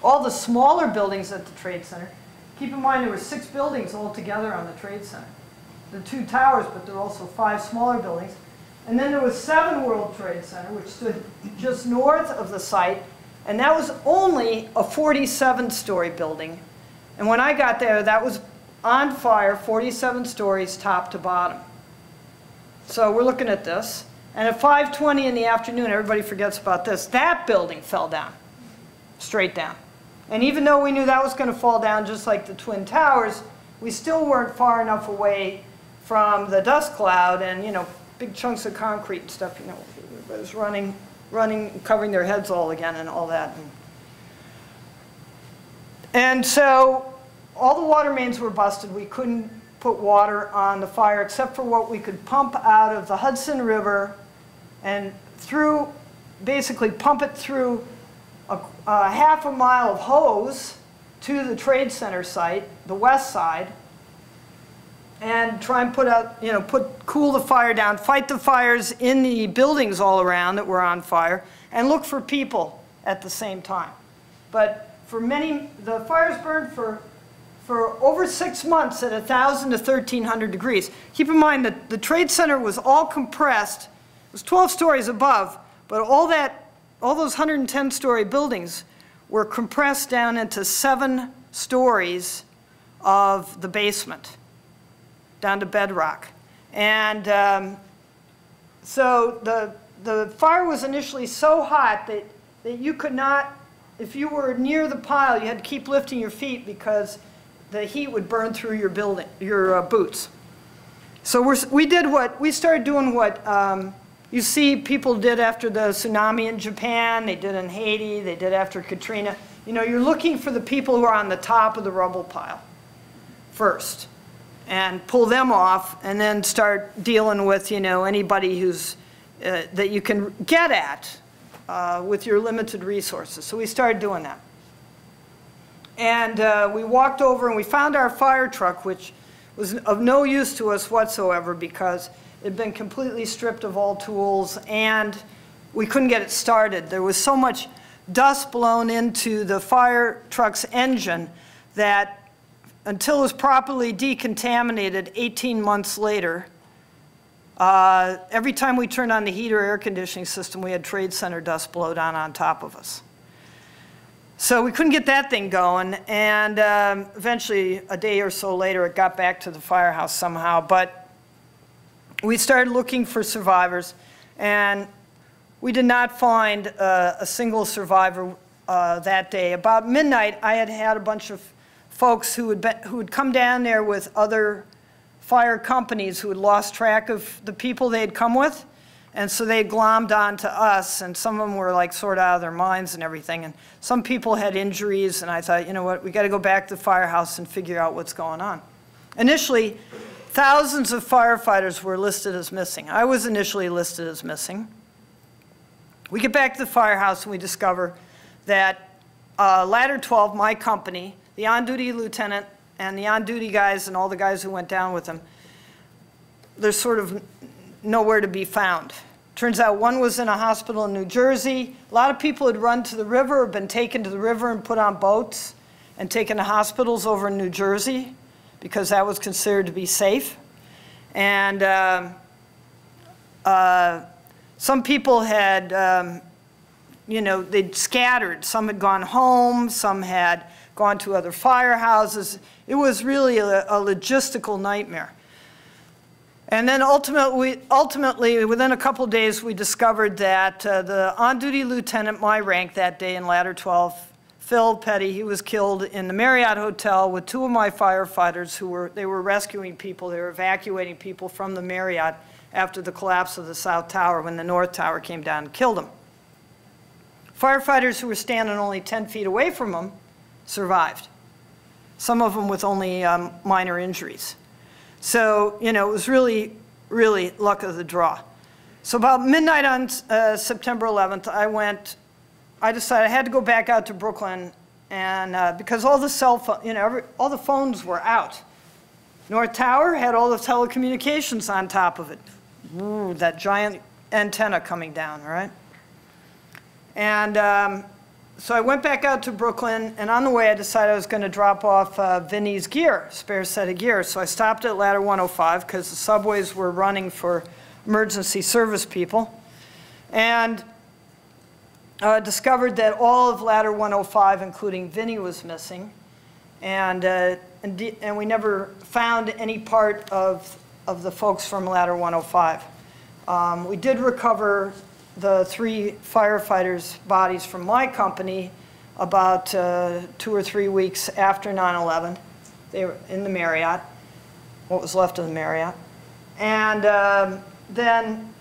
All the smaller buildings at the Trade Center, keep in mind there were 6 buildings altogether on the Trade Center. The 2 towers, but there were also 5 smaller buildings. And then there was 7 World Trade Center, which stood just north of the site, and that was only a 47-story building. And when I got there, that was on fire, 47 stories top to bottom. So we're looking at this. And at 5:20 in the afternoon, everybody forgets about this, that building fell down, straight down. And even though we knew that was going to fall down just like the Twin Towers, we still weren't far enough away from the dust cloud and, you know, big chunks of concrete and stuff, you know, it was running, covering their heads all again and all that. And so all the water mains were busted. We couldn't put water on the fire except for what we could pump out of the Hudson River and basically pump it through a half a mile of hose to the Trade Center site, the west side, and try and put out, you know, cool the fire down, fight the fires in the buildings all around that were on fire, and look for people at the same time. But the fires burned for over 6 months at 1,000 to 1,300 degrees. Keep in mind that the Trade Center was all compressed. It was 12 stories above, but all those 110-story buildings were compressed down into 7 stories of the basement, down to bedrock. And so the fire was initially so hot that you could not, if you were near the pile, you had to keep lifting your feet because the heat would burn through your boots. So we started doing what you see people did after the tsunami in Japan, they did in Haiti, they did after Katrina. You know, you're looking for the people who are on the top of the rubble pile first and pull them off and then start dealing with, you know, anybody who's, that you can get at with your limited resources. So we started doing that. And we walked over and we found our fire truck, which was of no use to us whatsoever because it had been completely stripped of all tools and we couldn't get it started. There was so much dust blown into the fire truck's engine that until it was properly decontaminated 18 months later, every time we turned on the heat or air conditioning system, we had Trade Center dust blow down on top of us. So we couldn't get that thing going, and eventually, a day or so later, it got back to the firehouse somehow. But we started looking for survivors, and we did not find a single survivor that day. About midnight, I had had a bunch of folks who had come down there with other fire companies who had lost track of the people they had come with. And so they glommed onto us, and some of them were like sort of out of their minds and everything. And some people had injuries, and I thought, you know what, we got to go back to the firehouse and figure out what's going on. Initially, thousands of firefighters were listed as missing. I was initially listed as missing. We get back to the firehouse and we discover that Ladder 12, my company, the on-duty lieutenant and the on-duty guys and all the guys who went down with him, they're sort of nowhere to be found. Turns out one was in a hospital in New Jersey. A lot of people had run to the river or been taken to the river and put on boats and taken to hospitals over in New Jersey because that was considered to be safe. And some people had, you know, they'd scattered. Some had gone home, some had gone to other firehouses. It was really a logistical nightmare. And then ultimately, within a couple days, we discovered that the on-duty lieutenant, my rank that day in Ladder 12, Phil Petty, he was killed in the Marriott Hotel with two of my firefighters they were rescuing people, they were evacuating people from the Marriott after the collapse of the South Tower when the North Tower came down and killed them. Firefighters who were standing only 10 feet away from them survived, some of them with only minor injuries. So, you know, it was really, really luck of the draw. So about midnight on September 11th, I decided I had to go back out to Brooklyn, and because all the cell phone, you know, all the phones were out. North Tower had all the telecommunications on top of it. Ooh, that giant antenna coming down, right? And so I went back out to Brooklyn, and on the way I decided I was going to drop off Vinny's gear, spare set of gear. So I stopped at Ladder 105 because the subways were running for emergency service people, and discovered that all of Ladder 105, including Vinny, was missing, and we never found any part of the folks from Ladder 105. We did recover the 3 firefighters' bodies from my company about 2 or 3 weeks after 9/11. They were in the Marriott, what was left of the Marriott. And then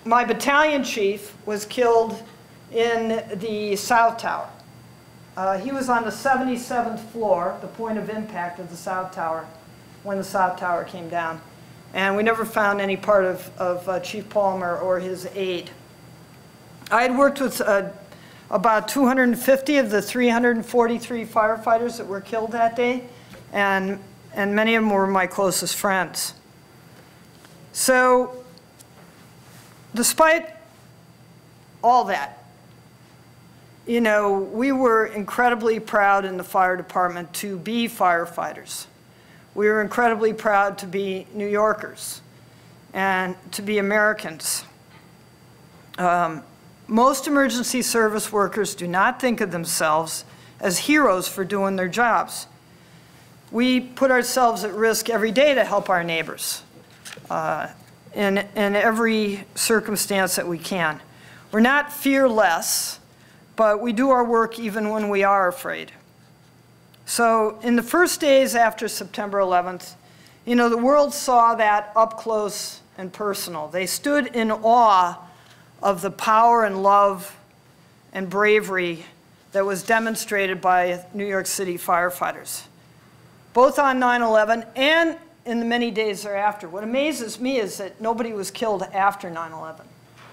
my battalion chief was killed in the South Tower. He was on the 77th floor, the point of impact of the South Tower, when the South Tower came down. And we never found any part of Chief Palmer or his aide. I had worked with about 250 of the 343 firefighters that were killed that day, and many of them were my closest friends. So, despite all that, you know, we were incredibly proud in the fire department to be firefighters. We were incredibly proud to be New Yorkers and to be Americans. Most emergency service workers do not think of themselves as heroes for doing their jobs. We put ourselves at risk every day to help our neighbors in every circumstance that we can. We're not fearless, but we do our work even when we are afraid. So in the first days after September 11th, you know, the world saw that up close and personal. They stood in awe of the power and love and bravery that was demonstrated by New York City firefighters, both on 9/11 and in the many days thereafter. What amazes me is that nobody was killed after 9/11,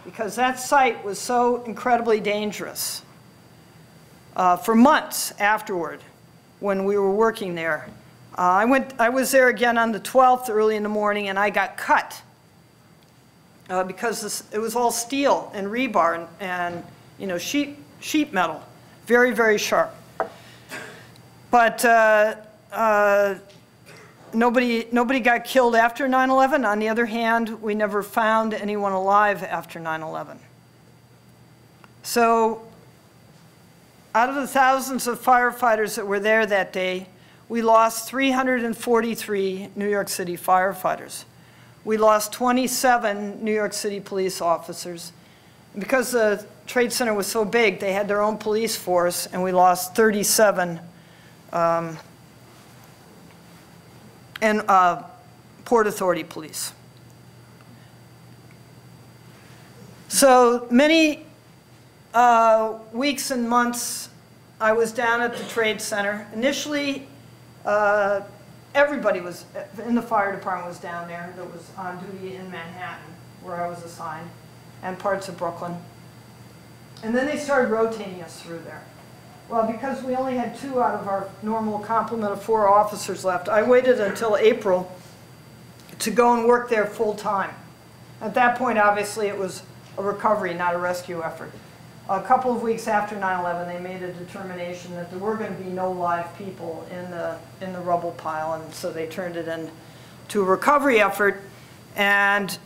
because that site was so incredibly dangerous. For months afterward, when we were working there, I was there again on the 12th early in the morning, and I got cut because it was all steel and rebar and you know, sheet metal, very, very sharp. But nobody got killed after 9/11. On the other hand, we never found anyone alive after 9/11. So out of the thousands of firefighters that were there that day, we lost 343 New York City firefighters. We lost 27 New York City police officers. And because the Trade Center was so big, they had their own police force, and we lost 37 Port Authority police. So many weeks and months I was down at the Trade Center. Initially, everybody was in the fire department was down there that was on duty in Manhattan, where I was assigned, and parts of Brooklyn. And then they started rotating us through there. Well, because we only had 2 out of our normal complement of 4 officers left, I waited until April to go and work there full time. At that point, obviously, it was a recovery, not a rescue effort. A couple of weeks after 9/11, they made a determination that there were going to be no live people in the rubble pile, and so they turned it into a recovery effort. And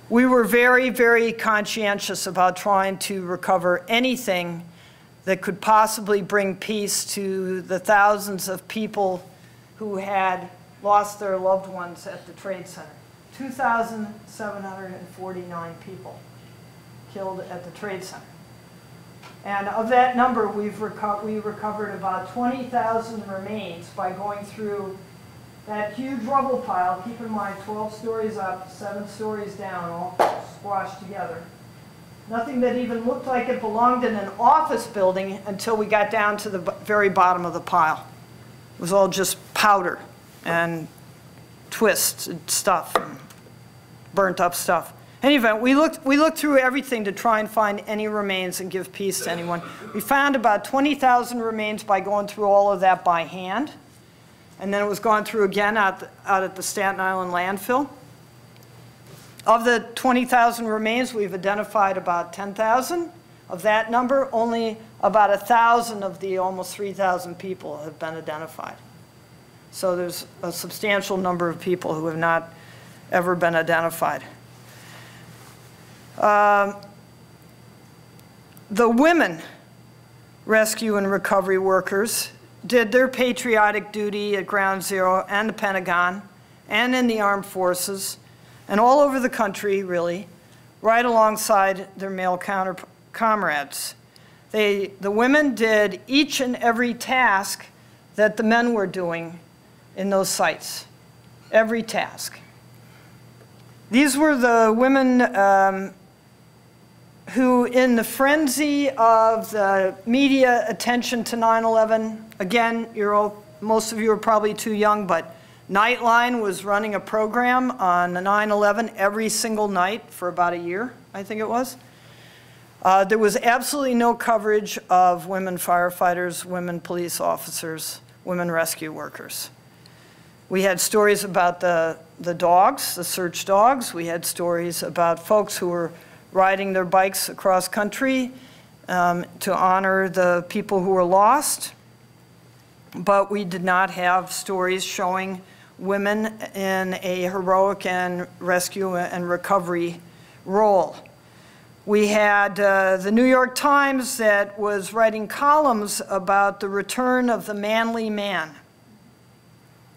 we were very, very conscientious about trying to recover anything that could possibly bring peace to the thousands of people who had lost their loved ones at the Trade Center. 2,749 people killed at the Trade Center. And of that number, we recovered about 20,000 remains by going through that huge rubble pile. Keep in mind, 12 stories up, 7 stories down, all squashed together. Nothing that even looked like it belonged in an office building until we got down to the very bottom of the pile. It was all just powder and twists and stuff, and burnt up stuff. In any event, we looked through everything to try and find any remains and give peace to anyone. We found about 20,000 remains by going through all of that by hand. And then it was gone through again out at the Staten Island landfill. Of the 20,000 remains, we've identified about 10,000. Of that number, only about 1,000 of the almost 3,000 people have been identified. So there's a substantial number of people who have not ever been identified. The women rescue and recovery workers did their patriotic duty at Ground Zero and the Pentagon and in the armed forces and all over the country, really, right alongside their male comrades. The women did each and every task that the men were doing in those sites, every task. These were the women who, in the frenzy of the media attention to 9/11, again, most of you are probably too young, but Nightline was running a program on 9/11 every single night for about a year, I think it was. There was absolutely no coverage of women firefighters, women police officers, women rescue workers. We had stories about the dogs, the search dogs. We had stories about folks who were riding their bikes across country to honor the people who were lost. But we did not have stories showing women in a heroic and rescue and recovery role. We had the New York Times that was writing columns about the return of the manly man,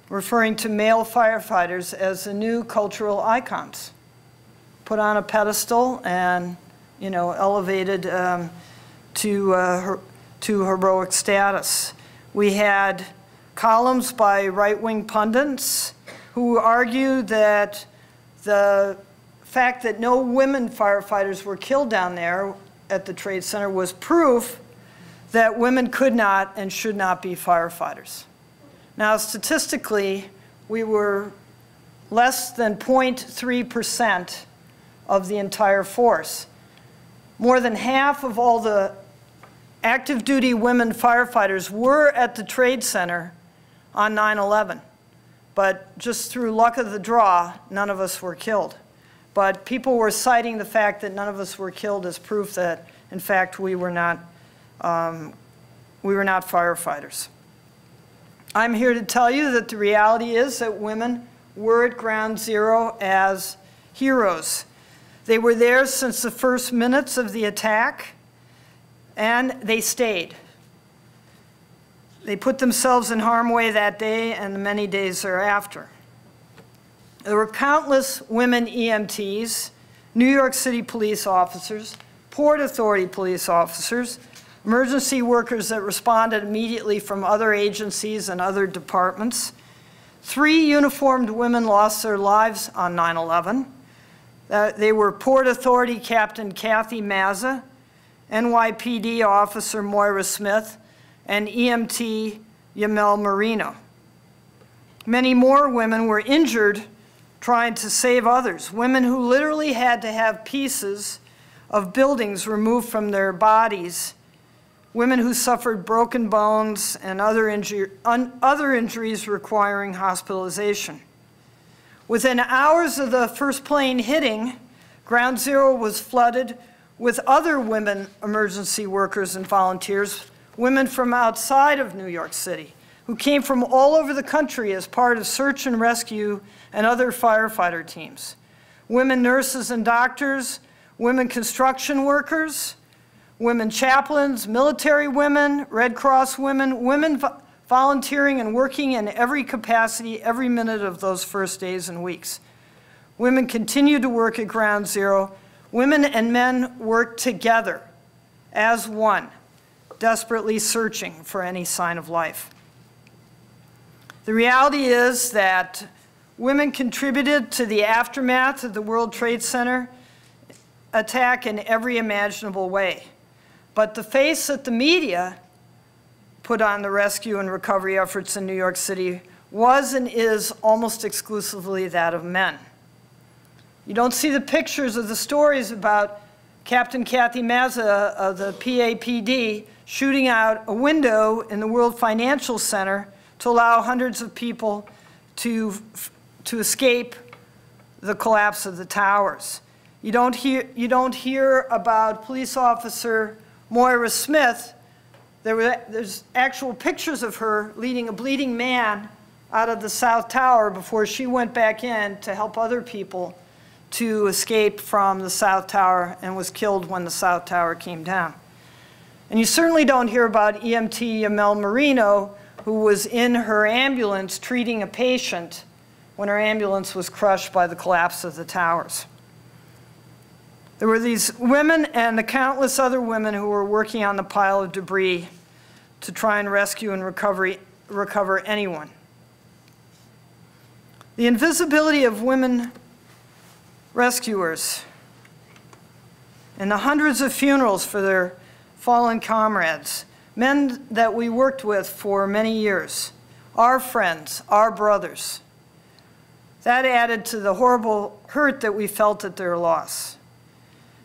referring to male firefighters as the new cultural icons, put on a pedestal and, elevated to heroic status. We had columns by right-wing pundits who argued that the fact that no women firefighters were killed down there at the Trade Center was proof that women could not and should not be firefighters. Now, statistically, we were less than 0.3% of the entire force. More than half of all the active duty women firefighters were at the Trade Center on 9/11. But just through luck of the draw, none of us were killed. But people were citing the fact that none of us were killed as proof that, in fact, we were not firefighters. I'm here to tell you that the reality is that women were at Ground Zero as heroes. They were there since the first minutes of the attack, and they stayed. They put themselves in harm's way that day and the many days thereafter. There were countless women EMTs, New York City police officers, Port Authority police officers, emergency workers that responded immediately from other agencies and other departments. 3 uniformed women lost their lives on 9/11. They were Port Authority Captain Kathy Mazza, NYPD Officer Moira Smith, and EMT Yamel Marino. Many more women were injured trying to save others, women who literally had to have pieces of buildings removed from their bodies, women who suffered broken bones and other injuries requiring hospitalization. Within hours of the first plane hitting, Ground Zero was flooded with other women emergency workers and volunteers, women from outside of New York City, who came from all over the country as part of search and rescue and other firefighter teams. Women nurses and doctors, women construction workers, women chaplains, military women, Red Cross women, women volunteering and working in every capacity every minute of those first days and weeks. Women continued to work at Ground Zero. Women and men worked together as one desperately searching for any sign of life. The reality is that women contributed to the aftermath of the World Trade Center attack in every imaginable way. But the face that the media put on the rescue and recovery efforts in New York City was and is almost exclusively that of men. You don't see the pictures of the stories about Captain Kathy Mazza of the PAPD shooting out a window in the World Financial Center to allow hundreds of people to escape the collapse of the towers. You don't hear about police officer Moira Smith. There's actual pictures of her leading a bleeding man out of the South Tower before she went back in to help other people to escape from the South Tower and was killed when the South Tower came down. And you certainly don't hear about EMT Yamel Marino, who was in her ambulance treating a patient when her ambulance was crushed by the collapse of the towers. There were these women and the countless other women who were working on the pile of debris to try and rescue and recover anyone. The invisibility of women rescuers and the hundreds of funerals for their fallen comrades, men that we worked with for many years, our friends, our brothers, that added to the horrible hurt that we felt at their loss.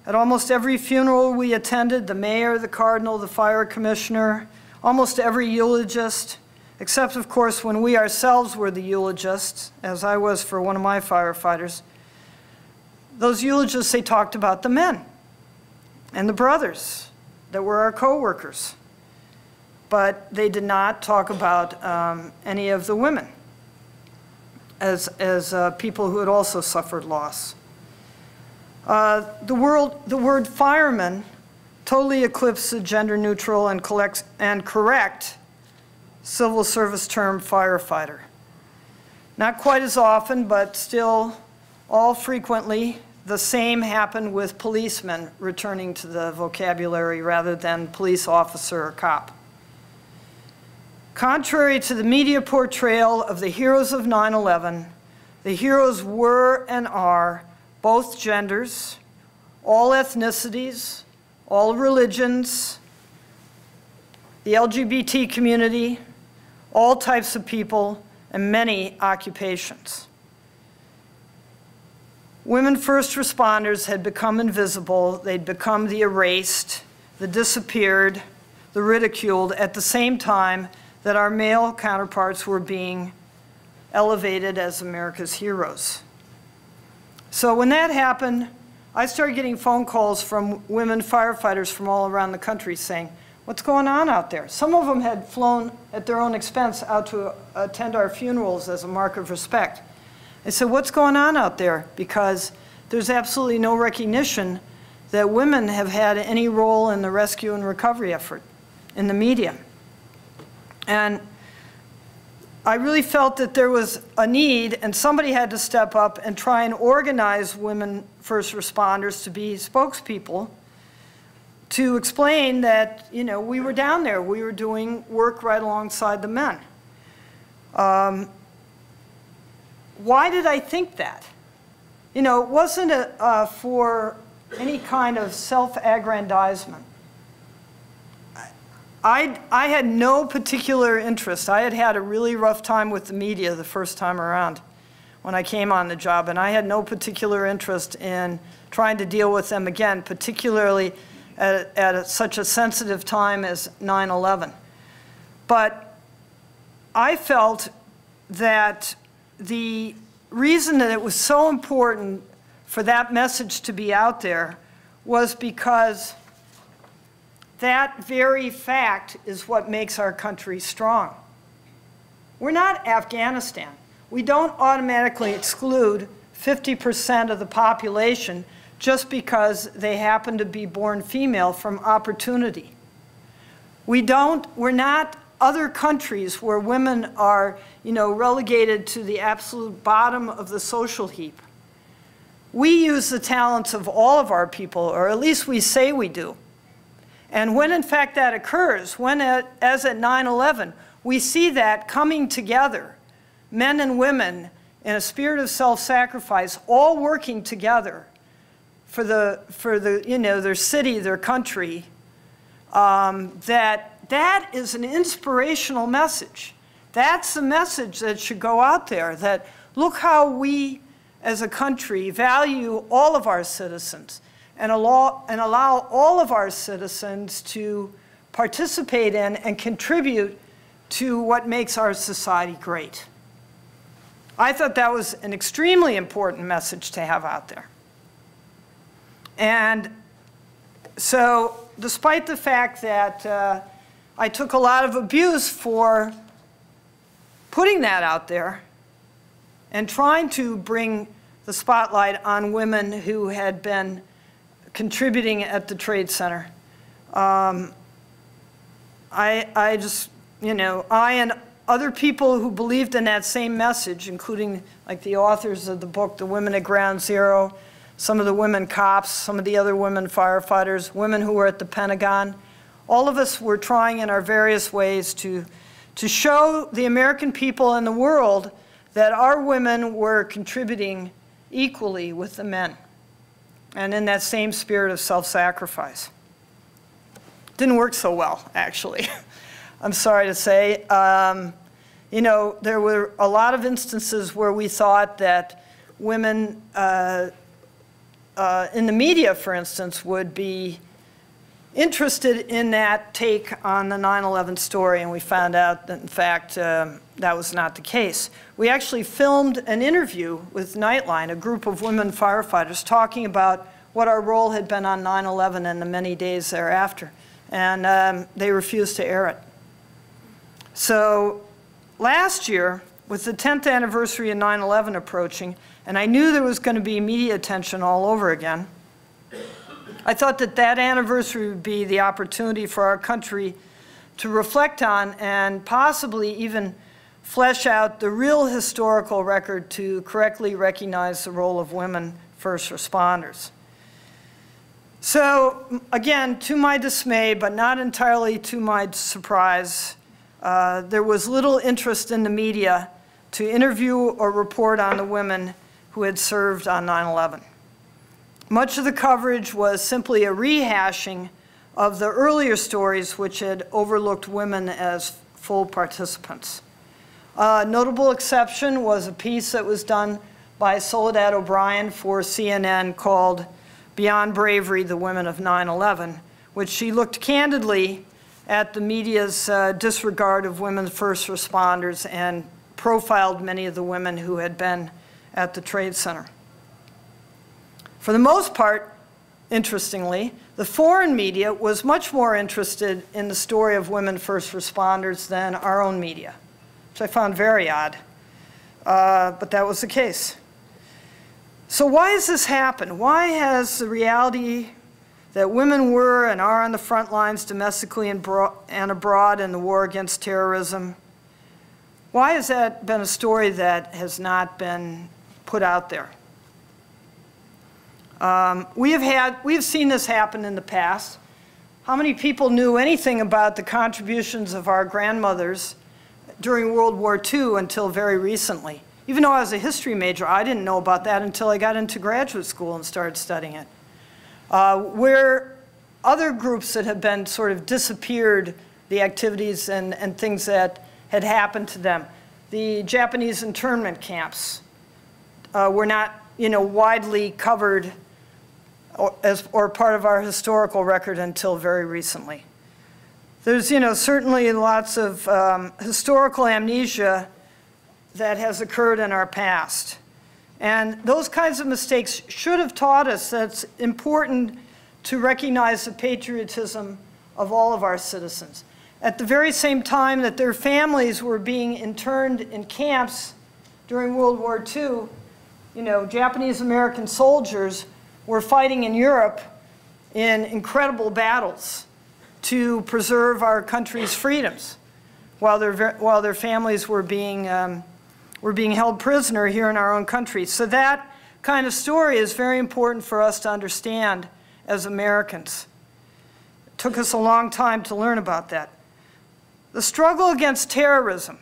At almost every funeral we attended, the mayor, the cardinal, the fire commissioner, almost every eulogist, except of course when we ourselves were the eulogists, as I was for one of my firefighters, those eulogists, they talked about the men and the brothers that were our co-workers. But they did not talk about any of the women as people who had also suffered loss. The word fireman totally eclipsed the gender-neutral and correct civil service term firefighter. Not quite as often, but still all frequently, the same happened with policemen returning to the vocabulary rather than police officer or cop. Contrary to the media portrayal of the heroes of 9/11, the heroes were and are both genders, all ethnicities, all religions, the LGBT community, all types of people, and many occupations. Women first responders had become invisible. They'd become the erased, the disappeared, the ridiculed at the same time that our male counterparts were being elevated as America's heroes. So when that happened, I started getting phone calls from women firefighters from all around the country saying, "What's going on out there?" Some of them had flown at their own expense out to attend our funerals as a mark of respect. I said, "What's going on out there?" Because there's absolutely no recognition that women have had any role in the rescue and recovery effort in the media. And I really felt that there was a need, and somebody had to step up and try and organize women first responders to be spokespeople to explain that, you know, we were down there, we were doing work right alongside the men. Why did I think that? You know, it wasn't for any kind of self-aggrandizement. I had no particular interest. I had had a really rough time with the media the first time around when I came on the job, and I had no particular interest in trying to deal with them again, particularly at such a sensitive time as 9/11. But I felt that the reason that it was so important for that message to be out there was because that very fact is what makes our country strong. We're not Afghanistan. We don't automatically exclude 50% of the population just because they happen to be born female from opportunity. We're not other countries where women are, you know, relegated to the absolute bottom of the social heap. We use the talents of all of our people, or at least we say we do. And when in fact that occurs, as at 9/11, we see that coming together, men and women in a spirit of self-sacrifice, all working together for their city, their country, that is an inspirational message. That's the message that should go out there, that look how we as a country value all of our citizens and allow all of our citizens to participate in and contribute to what makes our society great. I thought that was an extremely important message to have out there. And so despite the fact that I took a lot of abuse for putting that out there and trying to bring the spotlight on women who had been contributing at the Trade Center, I just, I and other people who believed in that same message, including like the authors of the book, The Women at Ground Zero, some of the women cops, some of the other women firefighters, women who were at the Pentagon, all of us were trying in our various ways to show the American people and the world that our women were contributing equally with the men and in that same spirit of self-sacrifice. Didn't work so well, actually. I'm sorry to say. There were a lot of instances where we thought that women in the media, for instance, would be interested in that take on the 9/11 story, and we found out that, in fact, that was not the case. We actually filmed an interview with Nightline, a group of women firefighters, talking about what our role had been on 9/11 and the many days thereafter, and they refused to air it. So last year, with the 10th anniversary of 9/11 approaching, and I knew there was going to be media attention all over again, I thought that that anniversary would be the opportunity for our country to reflect on and possibly even flesh out the real historical record to correctly recognize the role of women first responders. So again, to my dismay, but not entirely to my surprise, there was little interest in the media to interview or report on the women who had served on 9/11. Much of the coverage was simply a rehashing of the earlier stories which had overlooked women as full participants. A notable exception was a piece that was done by Soledad O'Brien for CNN called Beyond Bravery, the Women of 9/11, which she looked candidly at the media's disregard of women first responders and profiled many of the women who had been at the Trade Center. For the most part, interestingly, the foreign media was much more interested in the story of women first responders than our own media, which I found very odd, but that was the case. So why has this happened? Why has the reality that women were and are on the front lines domestically and abroad in the war against terrorism, why has that been a story that has not been put out there? We've seen this happen in the past. How many people knew anything about the contributions of our grandmothers during World War II until very recently? Even though I was a history major, I didn't know about that until I got into graduate school and started studying it. Where other groups that have been sort of disappeared, the activities and things that had happened to them. The Japanese internment camps were not, widely covered or part of our historical record until very recently. There's, certainly lots of historical amnesia that has occurred in our past. And those kinds of mistakes should have taught us that it's important to recognize the patriotism of all of our citizens. At the very same time that their families were being interned in camps during World War II, Japanese American soldiers were fighting in Europe in incredible battles to preserve our country's freedoms while their families were being held prisoner here in our own country. So that kind of story is very important for us to understand as Americans. took us a long time to learn about that. The struggle against terrorism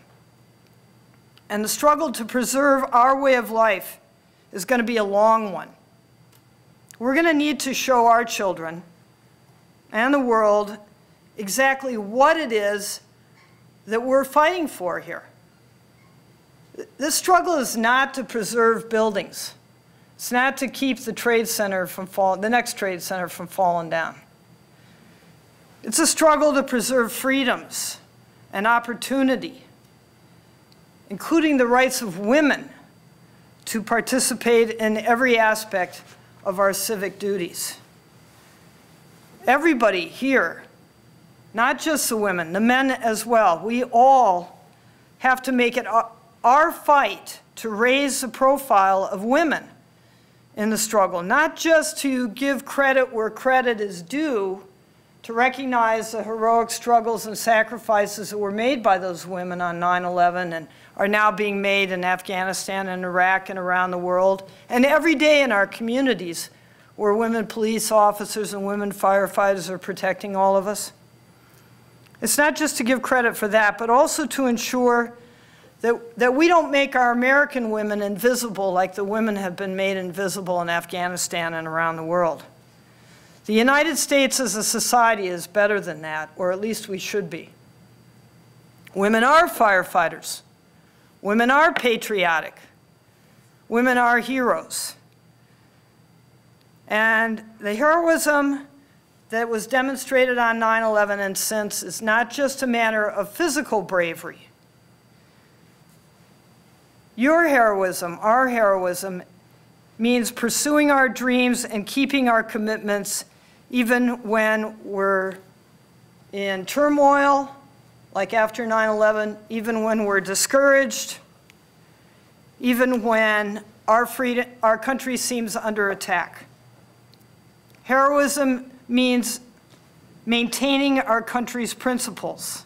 and the struggle to preserve our way of life is going to be a long one. We're going to need to show our children and the world exactly what it is that we're fighting for here. This struggle is not to preserve buildings. It's not to keep the trade center from the next trade center from falling down. It's a struggle to preserve freedoms and opportunity, including the rights of women to participate in every aspect of our civic duties. Everybody here, not just the women, the men as well, we all have to make it our fight to raise the profile of women in the struggle, not just to give credit where credit is due, to recognize the heroic struggles and sacrifices that were made by those women on 9/11 and are now being made in Afghanistan and Iraq and around the world, and every day in our communities where women police officers and women firefighters are protecting all of us. It's not just to give credit for that, but also to ensure that we don't make our American women invisible like the women have been made invisible in Afghanistan and around the world. The United States as a society is better than that, or at least we should be. Women are firefighters. Women are patriotic. Women are heroes. And the heroism that was demonstrated on 9/11 and since is not just a matter of physical bravery. Your heroism, our heroism, means pursuing our dreams and keeping our commitments even when we're in turmoil, like after 9/11, even when we're discouraged, even when our country seems under attack. Heroism means maintaining our country's principles,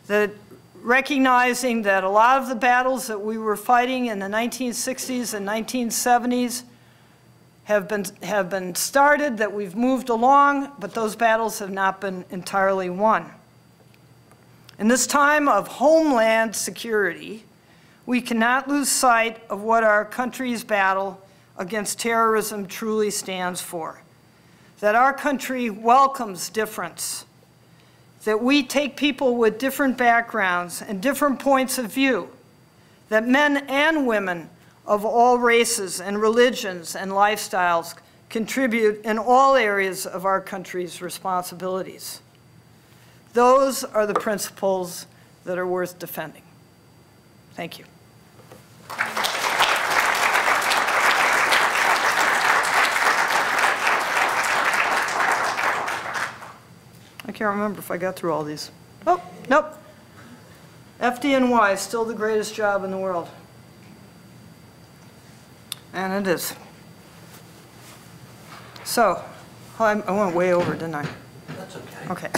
that recognizing that a lot of the battles that we were fighting in the 1960s and 1970s have been started, that we've moved along, but those battles have not been entirely won. In this time of homeland security, we cannot lose sight of what our country's battle against terrorism truly stands for. That our country welcomes difference, that we take people with different backgrounds and different points of view, that men and women of all races and religions and lifestyles contribute in all areas of our country's responsibilities. Those are the principles that are worth defending. Thank you. I can't remember if I got through all these. Oh, nope. FDNY is still the greatest job in the world. And it is. So, I went way over, didn't I? That's okay. Okay.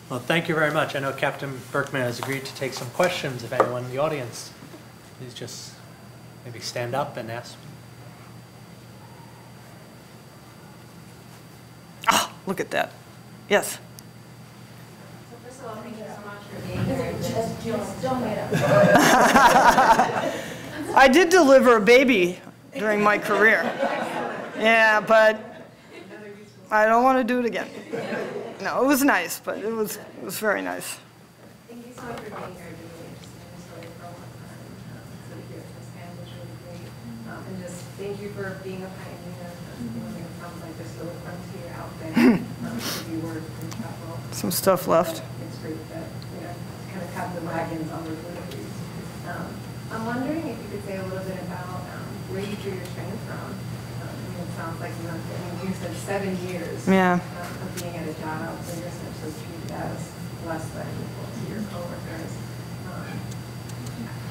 Well, thank you very much. I know Captain Berkman has agreed to take some questions. If anyone in the audience, please just maybe stand up and ask. Oh, look at that. Yes. So first of all, thank you so much for being here. Just don't get up. I did deliver a baby during my career. Yeah, but I don't want to do it again. No, it was nice, but it was very nice. Thank you so much for being here. Really interesting story for a long time. So to hear it firsthand was really great. And just thank you for being a pioneer. It sounds like there's still a frontier out there to be worked and travel. Some stuff left. It's great that kind of have the wagons on the deliveries. I'm wondering if you could say a little bit about where you drew your strength from. It sounds like you said 7 years Yeah. of being at a job where you're essentially treated as less than equal to your coworkers.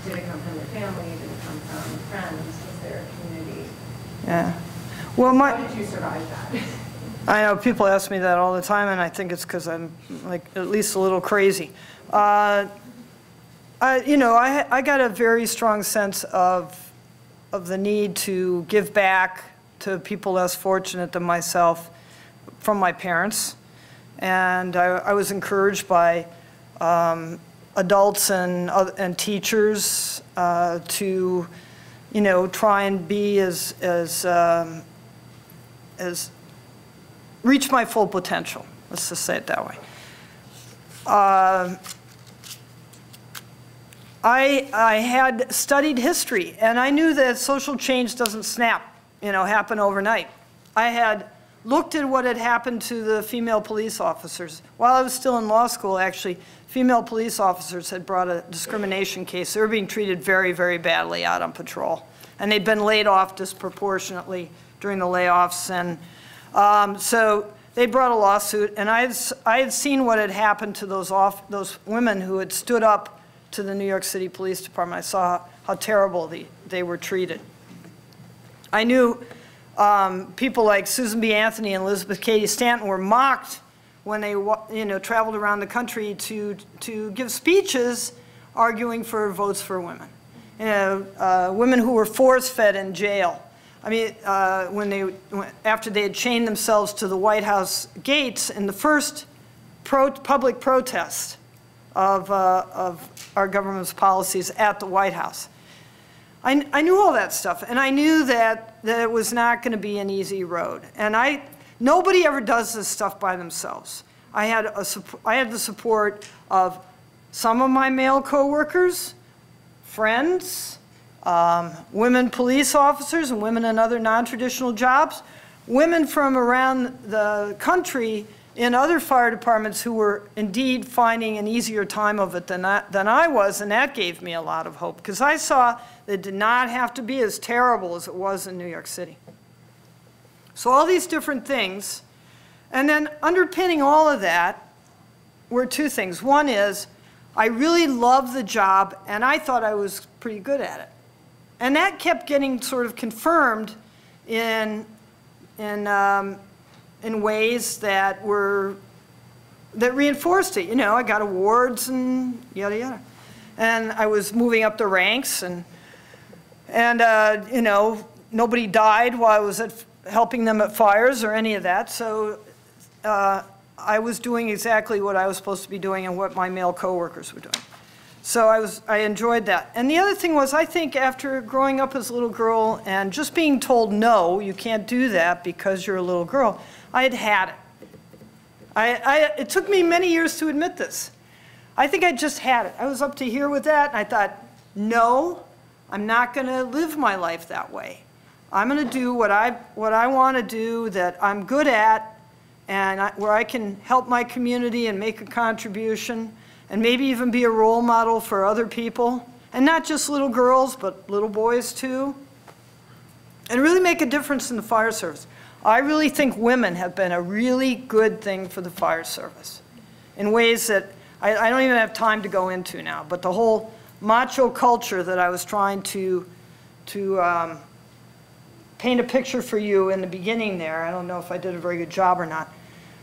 Did it come from your family? Did it come from friends? Was there a community? Yeah. Well, How did you survive that? I know people ask me that all the time, and I think it's because I'm like at least a little crazy. I got a very strong sense of the need to give back to people less fortunate than myself from my parents, and I was encouraged by adults and teachers to, you know, try and be as reach my full potential. Let's just say it that way. I had studied history, and I knew that social change doesn't happen overnight. I had looked at what had happened to the female police officers. While I was still in law school, actually, female police officers had brought a discrimination case. They were being treated very, very badly out on patrol. And they'd been laid off disproportionately during the layoffs. And so they brought a lawsuit, and I had seen what had happened to those women who had stood up to the New York City Police Department. I saw how terrible they were treated. I knew people like Susan B. Anthony and Elizabeth Cady Stanton were mocked when they traveled around the country to give speeches arguing for votes for women. Women who were force-fed in jail. I mean, after they had chained themselves to the White House gates in the first public protest of our government's policies at the White House. I knew all that stuff, and I knew that it was not going to be an easy road. And nobody ever does this stuff by themselves. I had the support of some of my male coworkers, friends, women police officers and women in other non-traditional jobs, women from around the country in other fire departments who were indeed finding an easier time of it than I was, and that gave me a lot of hope, because I saw that it did not have to be as terrible as it was in New York City. So all these different things, and then underpinning all of that were two things. One is, I really loved the job, and I thought I was pretty good at it. And that kept getting sort of confirmed in ways that reinforced it. You know, I got awards and yada yada, and I was moving up the ranks, and you know, nobody died while I was helping them at fires or any of that. So I was doing exactly what I was supposed to be doing and what my male coworkers were doing. So I enjoyed that. And the other thing was, I think after growing up as a little girl and just being told, no, you can't do that because you're a little girl, I had it. It took me many years to admit this. I think I just had it. I was up to here with that, and I thought, no, I'm not going to live my life that way. I'm going to do what I want to do, that I'm good at, and where I can help my community and make a contribution, and maybe even be a role model for other people, and not just little girls, but little boys too, and really make a difference in the fire service. I really think women have been a really good thing for the fire service in ways that I don't even have time to go into now, but the whole macho culture that I was trying to paint a picture for you in the beginning there, I don't know if I did a very good job or not.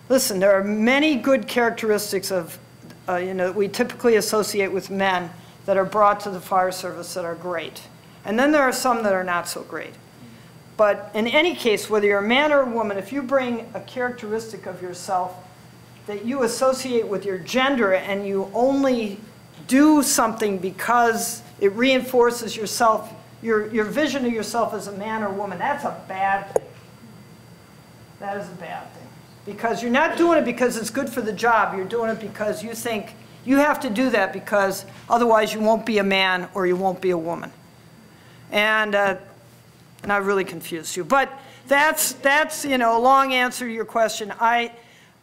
Listen, there are many good characteristics of that we typically associate with men that are brought to the fire service that are great. And then there are some that are not so great. But in any case, whether you're a man or a woman, if you bring a characteristic of yourself that you associate with your gender and you only do something because it reinforces yourself, your vision of yourself as a man or woman, that's a bad thing. That is a bad thing. Because you're not doing it because it's good for the job. You're doing it because you think you have to do that because otherwise you won't be a man or you won't be a woman. And I really confused you. But that's a long answer to your question. I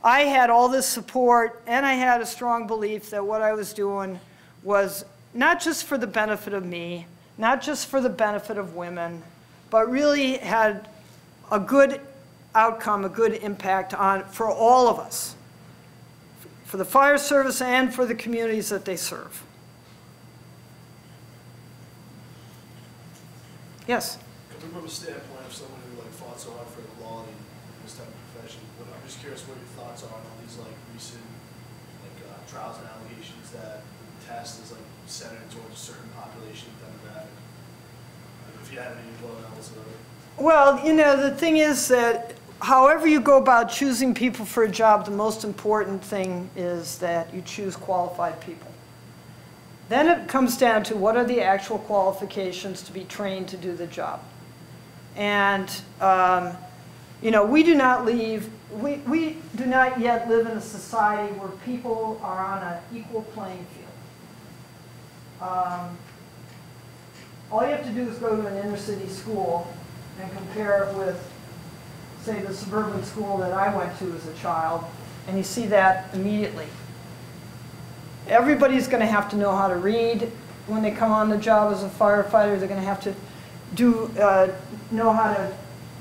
had all this support, and I had a strong belief that what I was doing was not just for the benefit of me, not just for the benefit of women, but really had a good outcome, a good impact for all of us, for the fire service and for the communities that they serve. Yes? Coming from a standpoint of someone who fought so hard for equality in this type of profession, but I'm just curious what your thoughts are on all these recent trials and allegations that the test is centered towards a certain population demographic. If you have any low levels of it. Well, the thing is that however you go about choosing people for a job, the most important thing is that you choose qualified people. Then it comes down to what are the actual qualifications to be trained to do the job. And you know, we do not yet live in a society where people are on an equal playing field. All you have to do is go to an inner city school and compare it with, say, the suburban school that I went to as a child, and you see that immediately. Everybody's going to have to know how to read when they come on the job as a firefighter. They're going to have to know how to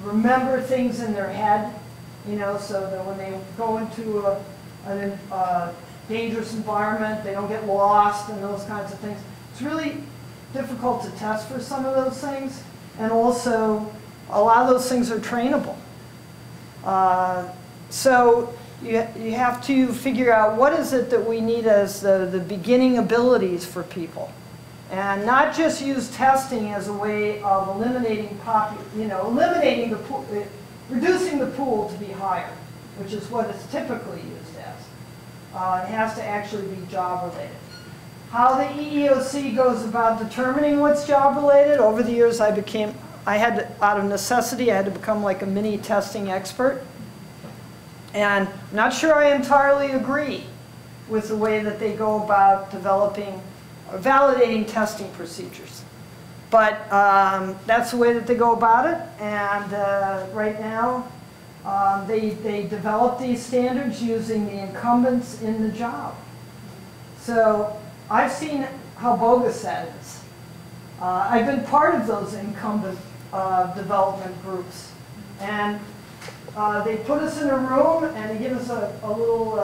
remember things in their head, you know, so that when they go into a dangerous environment, they don't get lost and those kinds of things. It's really difficult to test for some of those things, and also a lot of those things are trainable. So you have to figure out what is it that we need as the beginning abilities for people. And not just use testing as a way of eliminating reducing the pool to be higher, which is what it's typically used as. It has to actually be job related. How the EEOC goes about determining what's job related, over the years out of necessity, I had to become like a mini testing expert. And I'm not sure I entirely agree with the way that they go about developing or validating testing procedures. But that's the way that they go about it. And right now, they develop these standards using the incumbents in the job. So I've seen how bogus that is. I've been part of those incumbent development groups. And they put us in a room and they give us a little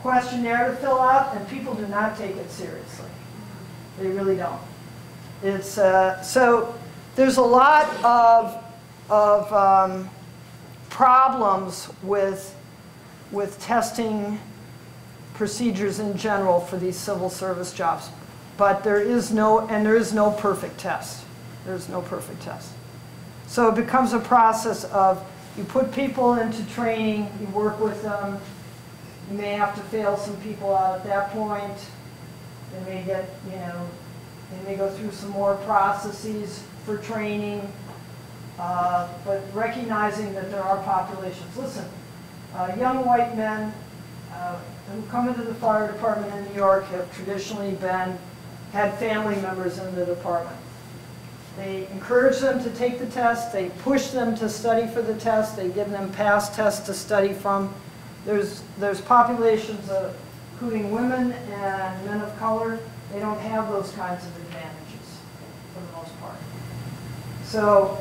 questionnaire to fill out, and people do not take it seriously. They really don't. It's, so there's a lot of problems with testing procedures in general for these civil service jobs. But there is no perfect test. There's no perfect test. So it becomes a process of you put people into training, you work with them, you may have to fail some people out at that point. They may get, you know, they may go through some more processes for training, but recognizing that there are populations. Listen, young white men who come into the fire department in New York have traditionally had family members in the department. They encourage them to take the test. They push them to study for the test. They give them past tests to study from. There's populations, including women and men of color. They don't have those kinds of advantages for the most part. So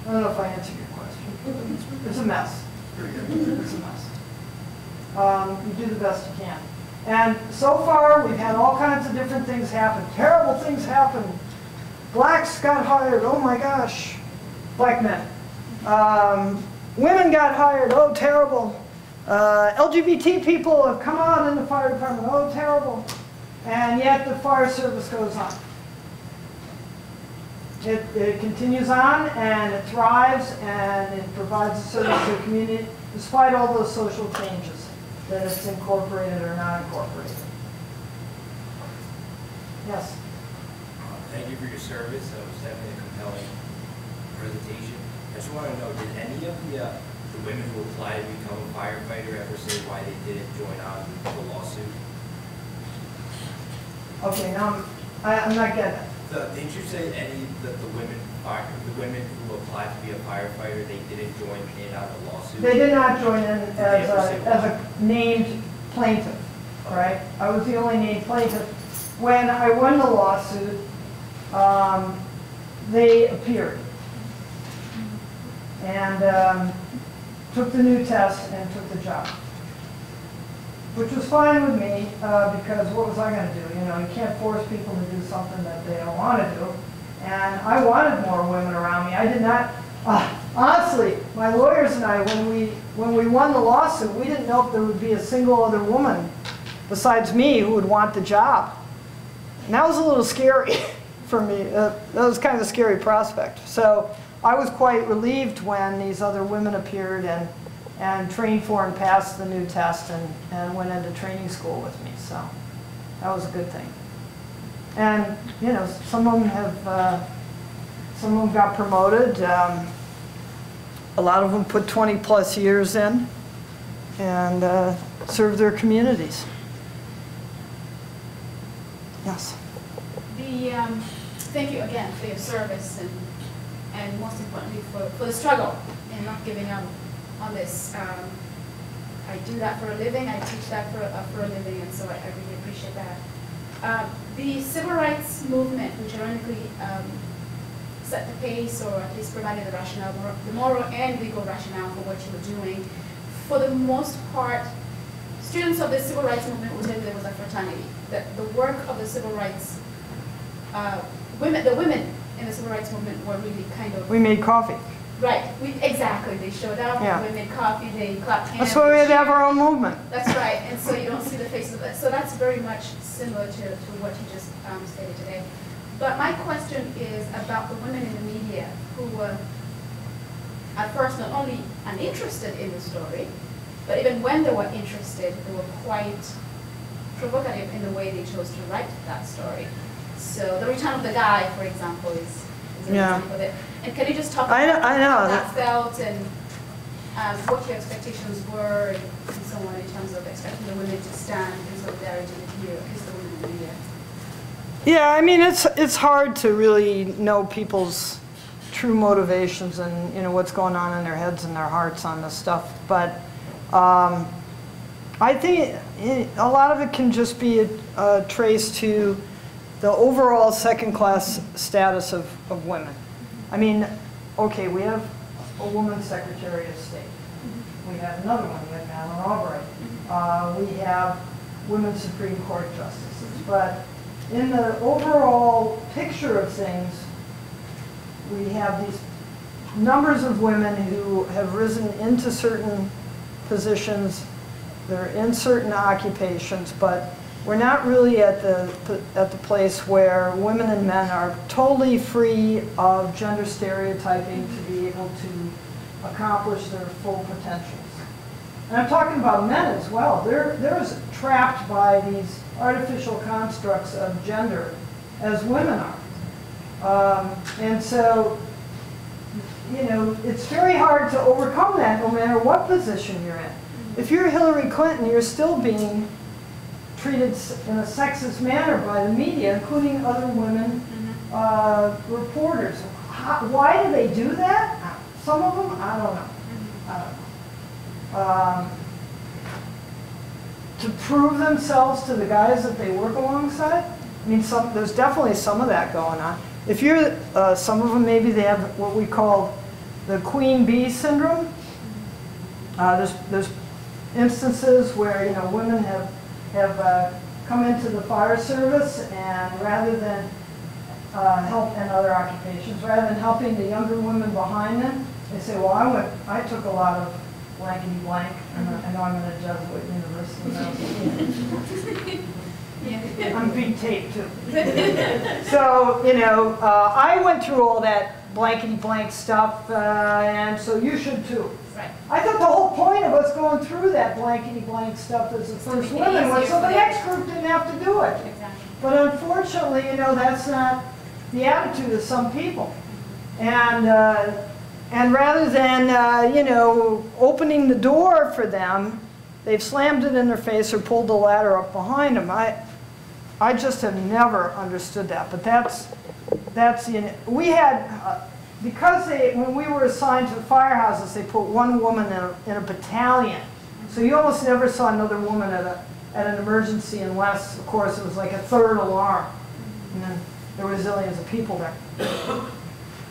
I don't know if I answered your question. It's a mess. It's a mess. You do the best you can. And so far, we've had all kinds of different things happen. Terrible things happen. Blacks got hired. Oh my gosh. Black men. Women got hired. Oh, terrible. LGBT people have come out in the fire department. Oh, terrible. And yet the fire service goes on. It continues on, and it thrives, and it provides a service to the community, despite all those social changes that it's incorporated or not incorporated. Yes? Thank you for your service. That was definitely a compelling presentation. I just want to know, did any of the women who applied to become a firefighter ever say why they didn't join on the lawsuit? Okay, now I'm not getting it. Didn't you say that the women who applied to be a firefighter, they didn't join in on the lawsuit? They did not join in as a named plaintiff, right? I was the only named plaintiff. When I won the lawsuit, they appeared and took the new test and took the job, which was fine with me because what was I going to do? You know, you can't force people to do something that they don't want to do. And I wanted more women around me. I did not, honestly, my lawyers and I, when we won the lawsuit, we didn't know if there would be a single other woman besides me who would want the job. And that was a little scary for me. That was kind of a scary prospect. So I was quite relieved when these other women appeared and trained for and passed the new test and went into training school with me. So that was a good thing. And you know, some of them got promoted. A lot of them put 20+ years in and served their communities. Yes. Thank you again for your service and most importantly for the struggle and not giving up on this. I do that for a living. I teach that for a living, and so I really appreciate that. The civil rights movement, which ironically set the pace, or at least provided the rationale, the moral and legal rationale for what you were doing. For the most part, students of the civil rights movement would say there was a fraternity. That the work of the civil rights the women in the civil rights movement were really kind of. We made coffee. Right. Exactly. They showed up. Yeah. We made coffee. They clapped hands. That's why we had to have our own movement. That's right. And so you don't see the faces of it. So that's very much similar to what you just stated today. But my question is about the women in the media who were at first not only uninterested in the story, but even when they were interested, they were quite provocative in the way they chose to write that story. So The Return of the Guy, for example, is an example of it. And can you just talk about how that felt and what your expectations were and so on in terms of expecting the women to stand in solidarity with you against the women in the media? Yeah, I mean, it's hard to really know people's true motivations and, you know, what's going on in their heads and their hearts on this stuff. But I think a lot of it can just be traced to the overall second-class status of women. I mean, okay, we have a woman Secretary of State. We have another one, we have Madeleine Albright. We have women Supreme Court justices. But in the overall picture of things, we have these numbers of women who have risen into certain positions. They're in certain occupations, but we're not really at the place where women and men are totally free of gender stereotyping to be able to accomplish their full potentials. And I'm talking about men as well. They're as trapped by these artificial constructs of gender as women are. And so, you know, it's very hard to overcome that no matter what position you're in. If you're Hillary Clinton, you're still being treated in a sexist manner by the media, including other women reporters. Why do they do that? Some of them, I don't know. To prove themselves to the guys that they work alongside? I mean, there's definitely some of that going on. If you're, some of them, maybe they have what we call the queen bee syndrome. There's instances where, you know, women have come into the fire service, and rather than help in other occupations, rather than helping the younger women behind them, they say, well, I took a lot of blankety blank, and I know I'm in a Jesuit university. I'm being taped too. So, you know, I went through all that blankety blank stuff, and so you should too. Right. I thought the whole point of us going through that blankety blank stuff as the first women was so the next group didn't have to do it. Exactly. But unfortunately, you know, that's not the attitude of some people. And rather than, you know, opening the door for them, they've slammed it in their face or pulled the ladder up behind them. I just have never understood that. But that's you know, we had, because when we were assigned to firehouses, they put one woman in a battalion. So you almost never saw another woman at an emergency unless, of course, it was like a third alarm. And then there were zillions of people there.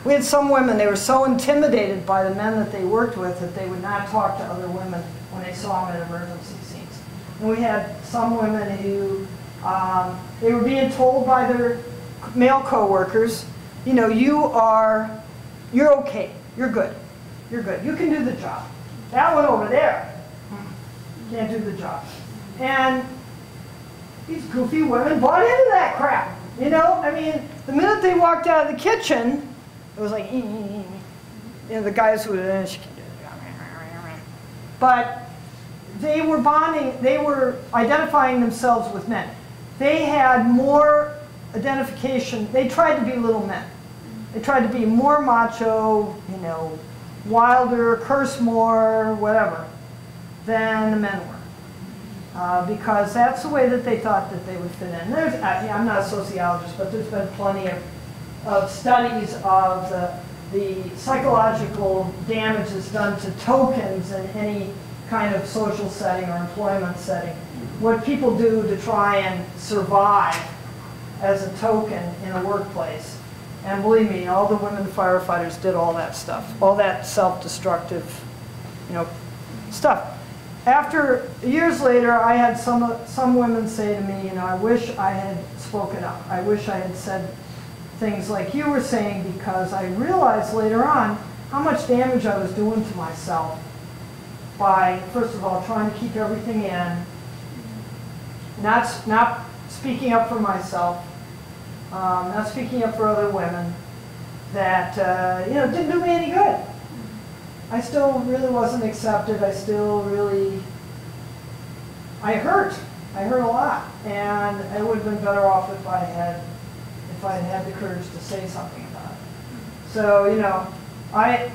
We had some women, they were so intimidated by the men that they worked with that they would not talk to other women when they saw them at emergency scenes. And we had some women who, they were being told by their male co-workers, you know, you're okay, you're good, you can do the job. That one over there can't do the job. And these goofy women bought into that crap, you know? I mean, the minute they walked out of the kitchen, it was like, you know, the guys would, she can do it. But they were bonding, they were identifying themselves with men. They had more identification, they tried to be little men. They tried to be more macho, you know, wilder, curse more, whatever, than the men were. Because that's the way that they thought that they would fit in. I'm not a sociologist, but there's been plenty of studies of the psychological damages done to tokens in any kind of social setting or employment setting. What people do to try and survive as a token in a workplace. And believe me, all the women firefighters did all that stuff, all that self-destructive, you know, stuff. After, years later, I had some women say to me, you know, I wish I had spoken up. I wish I had said things like you were saying, because I realized later on how much damage I was doing to myself by, first of all, trying to keep everything in, not speaking up for myself, not speaking up for other women, that, you know, didn't do me any good. I still really wasn't accepted. I still really, I hurt a lot. And I would have been better off if I had had the courage to say something about it. So, you know, I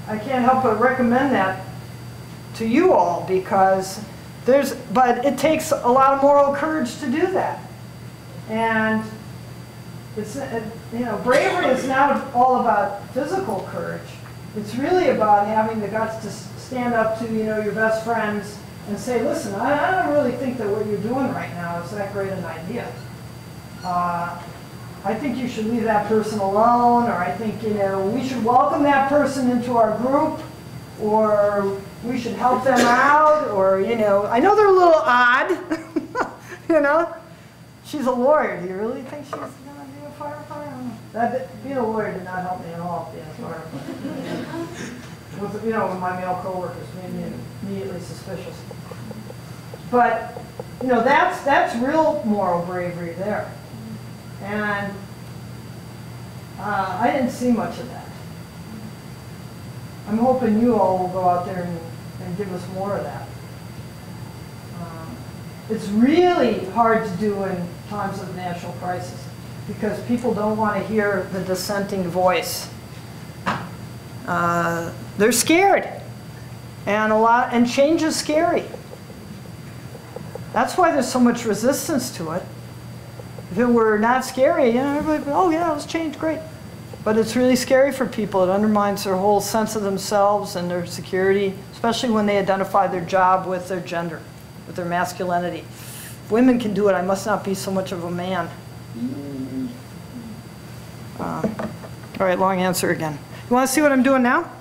can't help but recommend that to you all, because but it takes a lot of moral courage to do that. And it's, you know, bravery is not all about physical courage. It's really about having the guts to stand up to, you know, your best friends and say, listen, I don't really think that what you're doing right now is that great an idea. I think you should leave that person alone, or I think, you know, we should welcome that person into our group, or we should help them out, or, you know, I know they're a little odd, you know. She's a lawyer. Do you really think she's going to be a firefighter? I don't know. Being a lawyer did not help me at all being a firefighter. With, you know, with my male coworkers made me immediately suspicious. But, you know, that's real moral bravery there. And I didn't see much of that. I'm hoping you all will go out there and give us more of that. It's really hard to do in times of national crisis, because people don't want to hear the dissenting voice. They're scared, and change is scary. That's why there's so much resistance to it. If it were not scary, you know, everybody would be, oh yeah, let's change, great. But it's really scary for people. It undermines their whole sense of themselves and their security, especially when they identify their job with their gender, with their masculinity. If women can do it, I must not be so much of a man. All right, long answer again. You want to see what I'm doing now?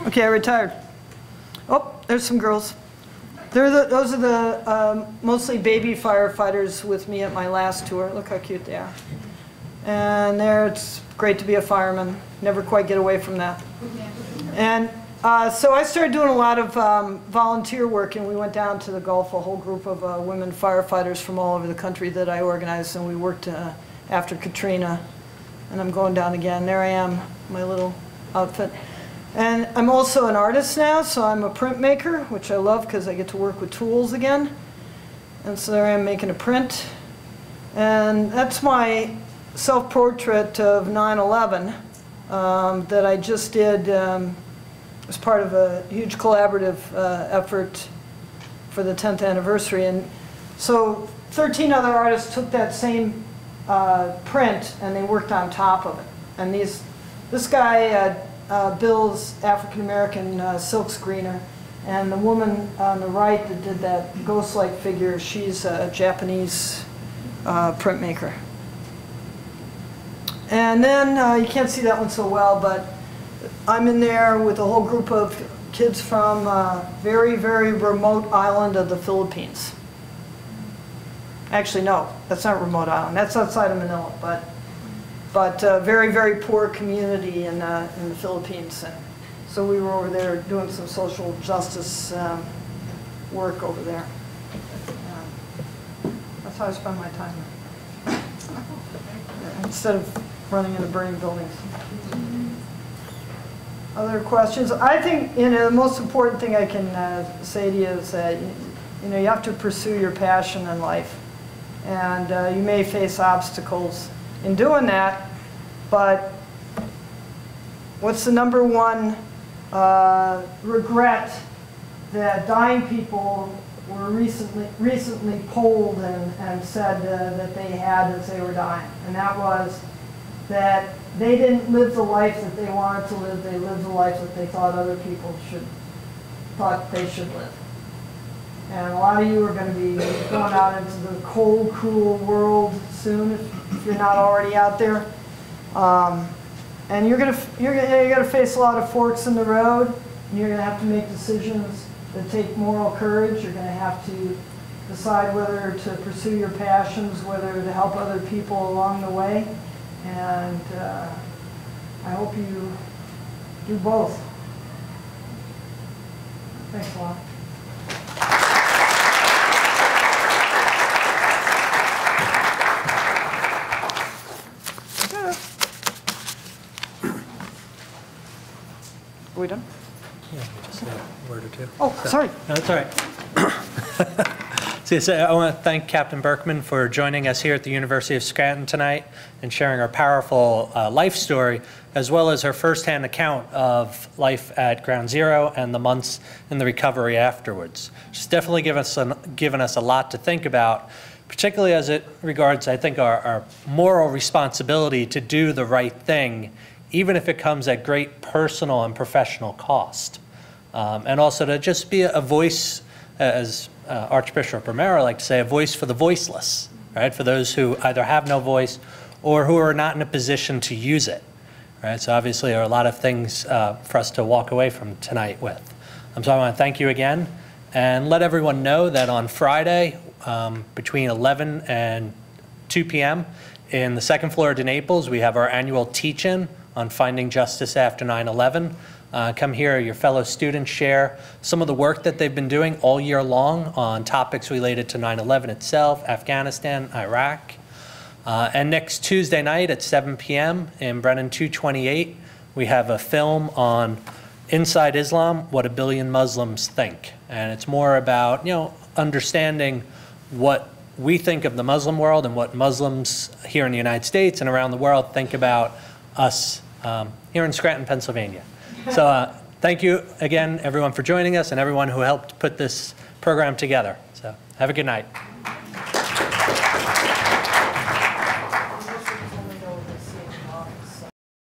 Okay, I retired. Oh, there's some girls. Those are the mostly baby firefighters with me at my last tour. Look how cute they are. And there, it's great to be a fireman. Never quite get away from that. And so I started doing a lot of volunteer work, and we went down to the Gulf, a whole group of women firefighters from all over the country that I organized, and we worked after Katrina. And I'm going down again. There I am, my little outfit. And I'm also an artist now, so I'm a printmaker, which I love because I get to work with tools again. And so there I am making a print. And that's my self-portrait of 9/11 that I just did as part of a huge collaborative effort for the 10th anniversary. And so 13 other artists took that same print and they worked on top of it. And this guy, Bill's African-American silk screener, and the woman on the right that did that ghost-like figure, she's a Japanese printmaker. And then, you can't see that one so well, but I'm in there with a whole group of kids from a very, very remote island of the Philippines. Actually, no, that's not a remote island. That's outside of Manila, but a very, very poor community in the Philippines. And so we were over there doing some social justice work over there. That's how I spend my time there. Instead of running into burning buildings. Other questions? I think, the most important thing I can say to you is that, you have to pursue your passion in life. And you may face obstacles in doing that, but what's the number one regret that dying people were recently polled and said that they had as they were dying? And that was that they didn't live the life that they wanted to live. They lived the life that they thought other people thought they should live. And a lot of you are going to be going out into the cold, cruel world soon if you're not already out there. And you're going to face a lot of forks in the road. And you're going to have to make decisions that take moral courage. You're going to have to decide whether to pursue your passions, whether to help other people along the way. And I hope you do both. Thanks a lot. Are we done? Yeah, just a word or two. Oh, sorry. No, that's all right. So I want to thank Captain Berkman for joining us here at the University of Scranton tonight and sharing her powerful life story, as well as her firsthand account of life at Ground Zero and the months in the recovery afterwards. She's definitely given us a lot to think about, particularly as it regards, I think, our moral responsibility to do the right thing, even if it comes at great personal and professional cost. And also to just be a voice, as Archbishop Romero liked to say, a voice for the voiceless, right? For those who either have no voice or who are not in a position to use it, right? So obviously there are a lot of things for us to walk away from tonight with. So I want to thank you again and let everyone know that on Friday between 11 and 2 p.m. in the second floor of Naples, we have our annual teach-in on finding justice after 9/11. Come hear your fellow students share some of the work that they've been doing all year long on topics related to 9/11 itself, Afghanistan, Iraq. And next Tuesday night at 7 p.m. in Brennan 228, we have a film on Inside Islam, What a Billion Muslims Think. And it's more about, understanding what we think of the Muslim world and what Muslims here in the United States and around the world think about us here in Scranton, Pennsylvania. So thank you again, everyone, for joining us and everyone who helped put this program together. So have a good night.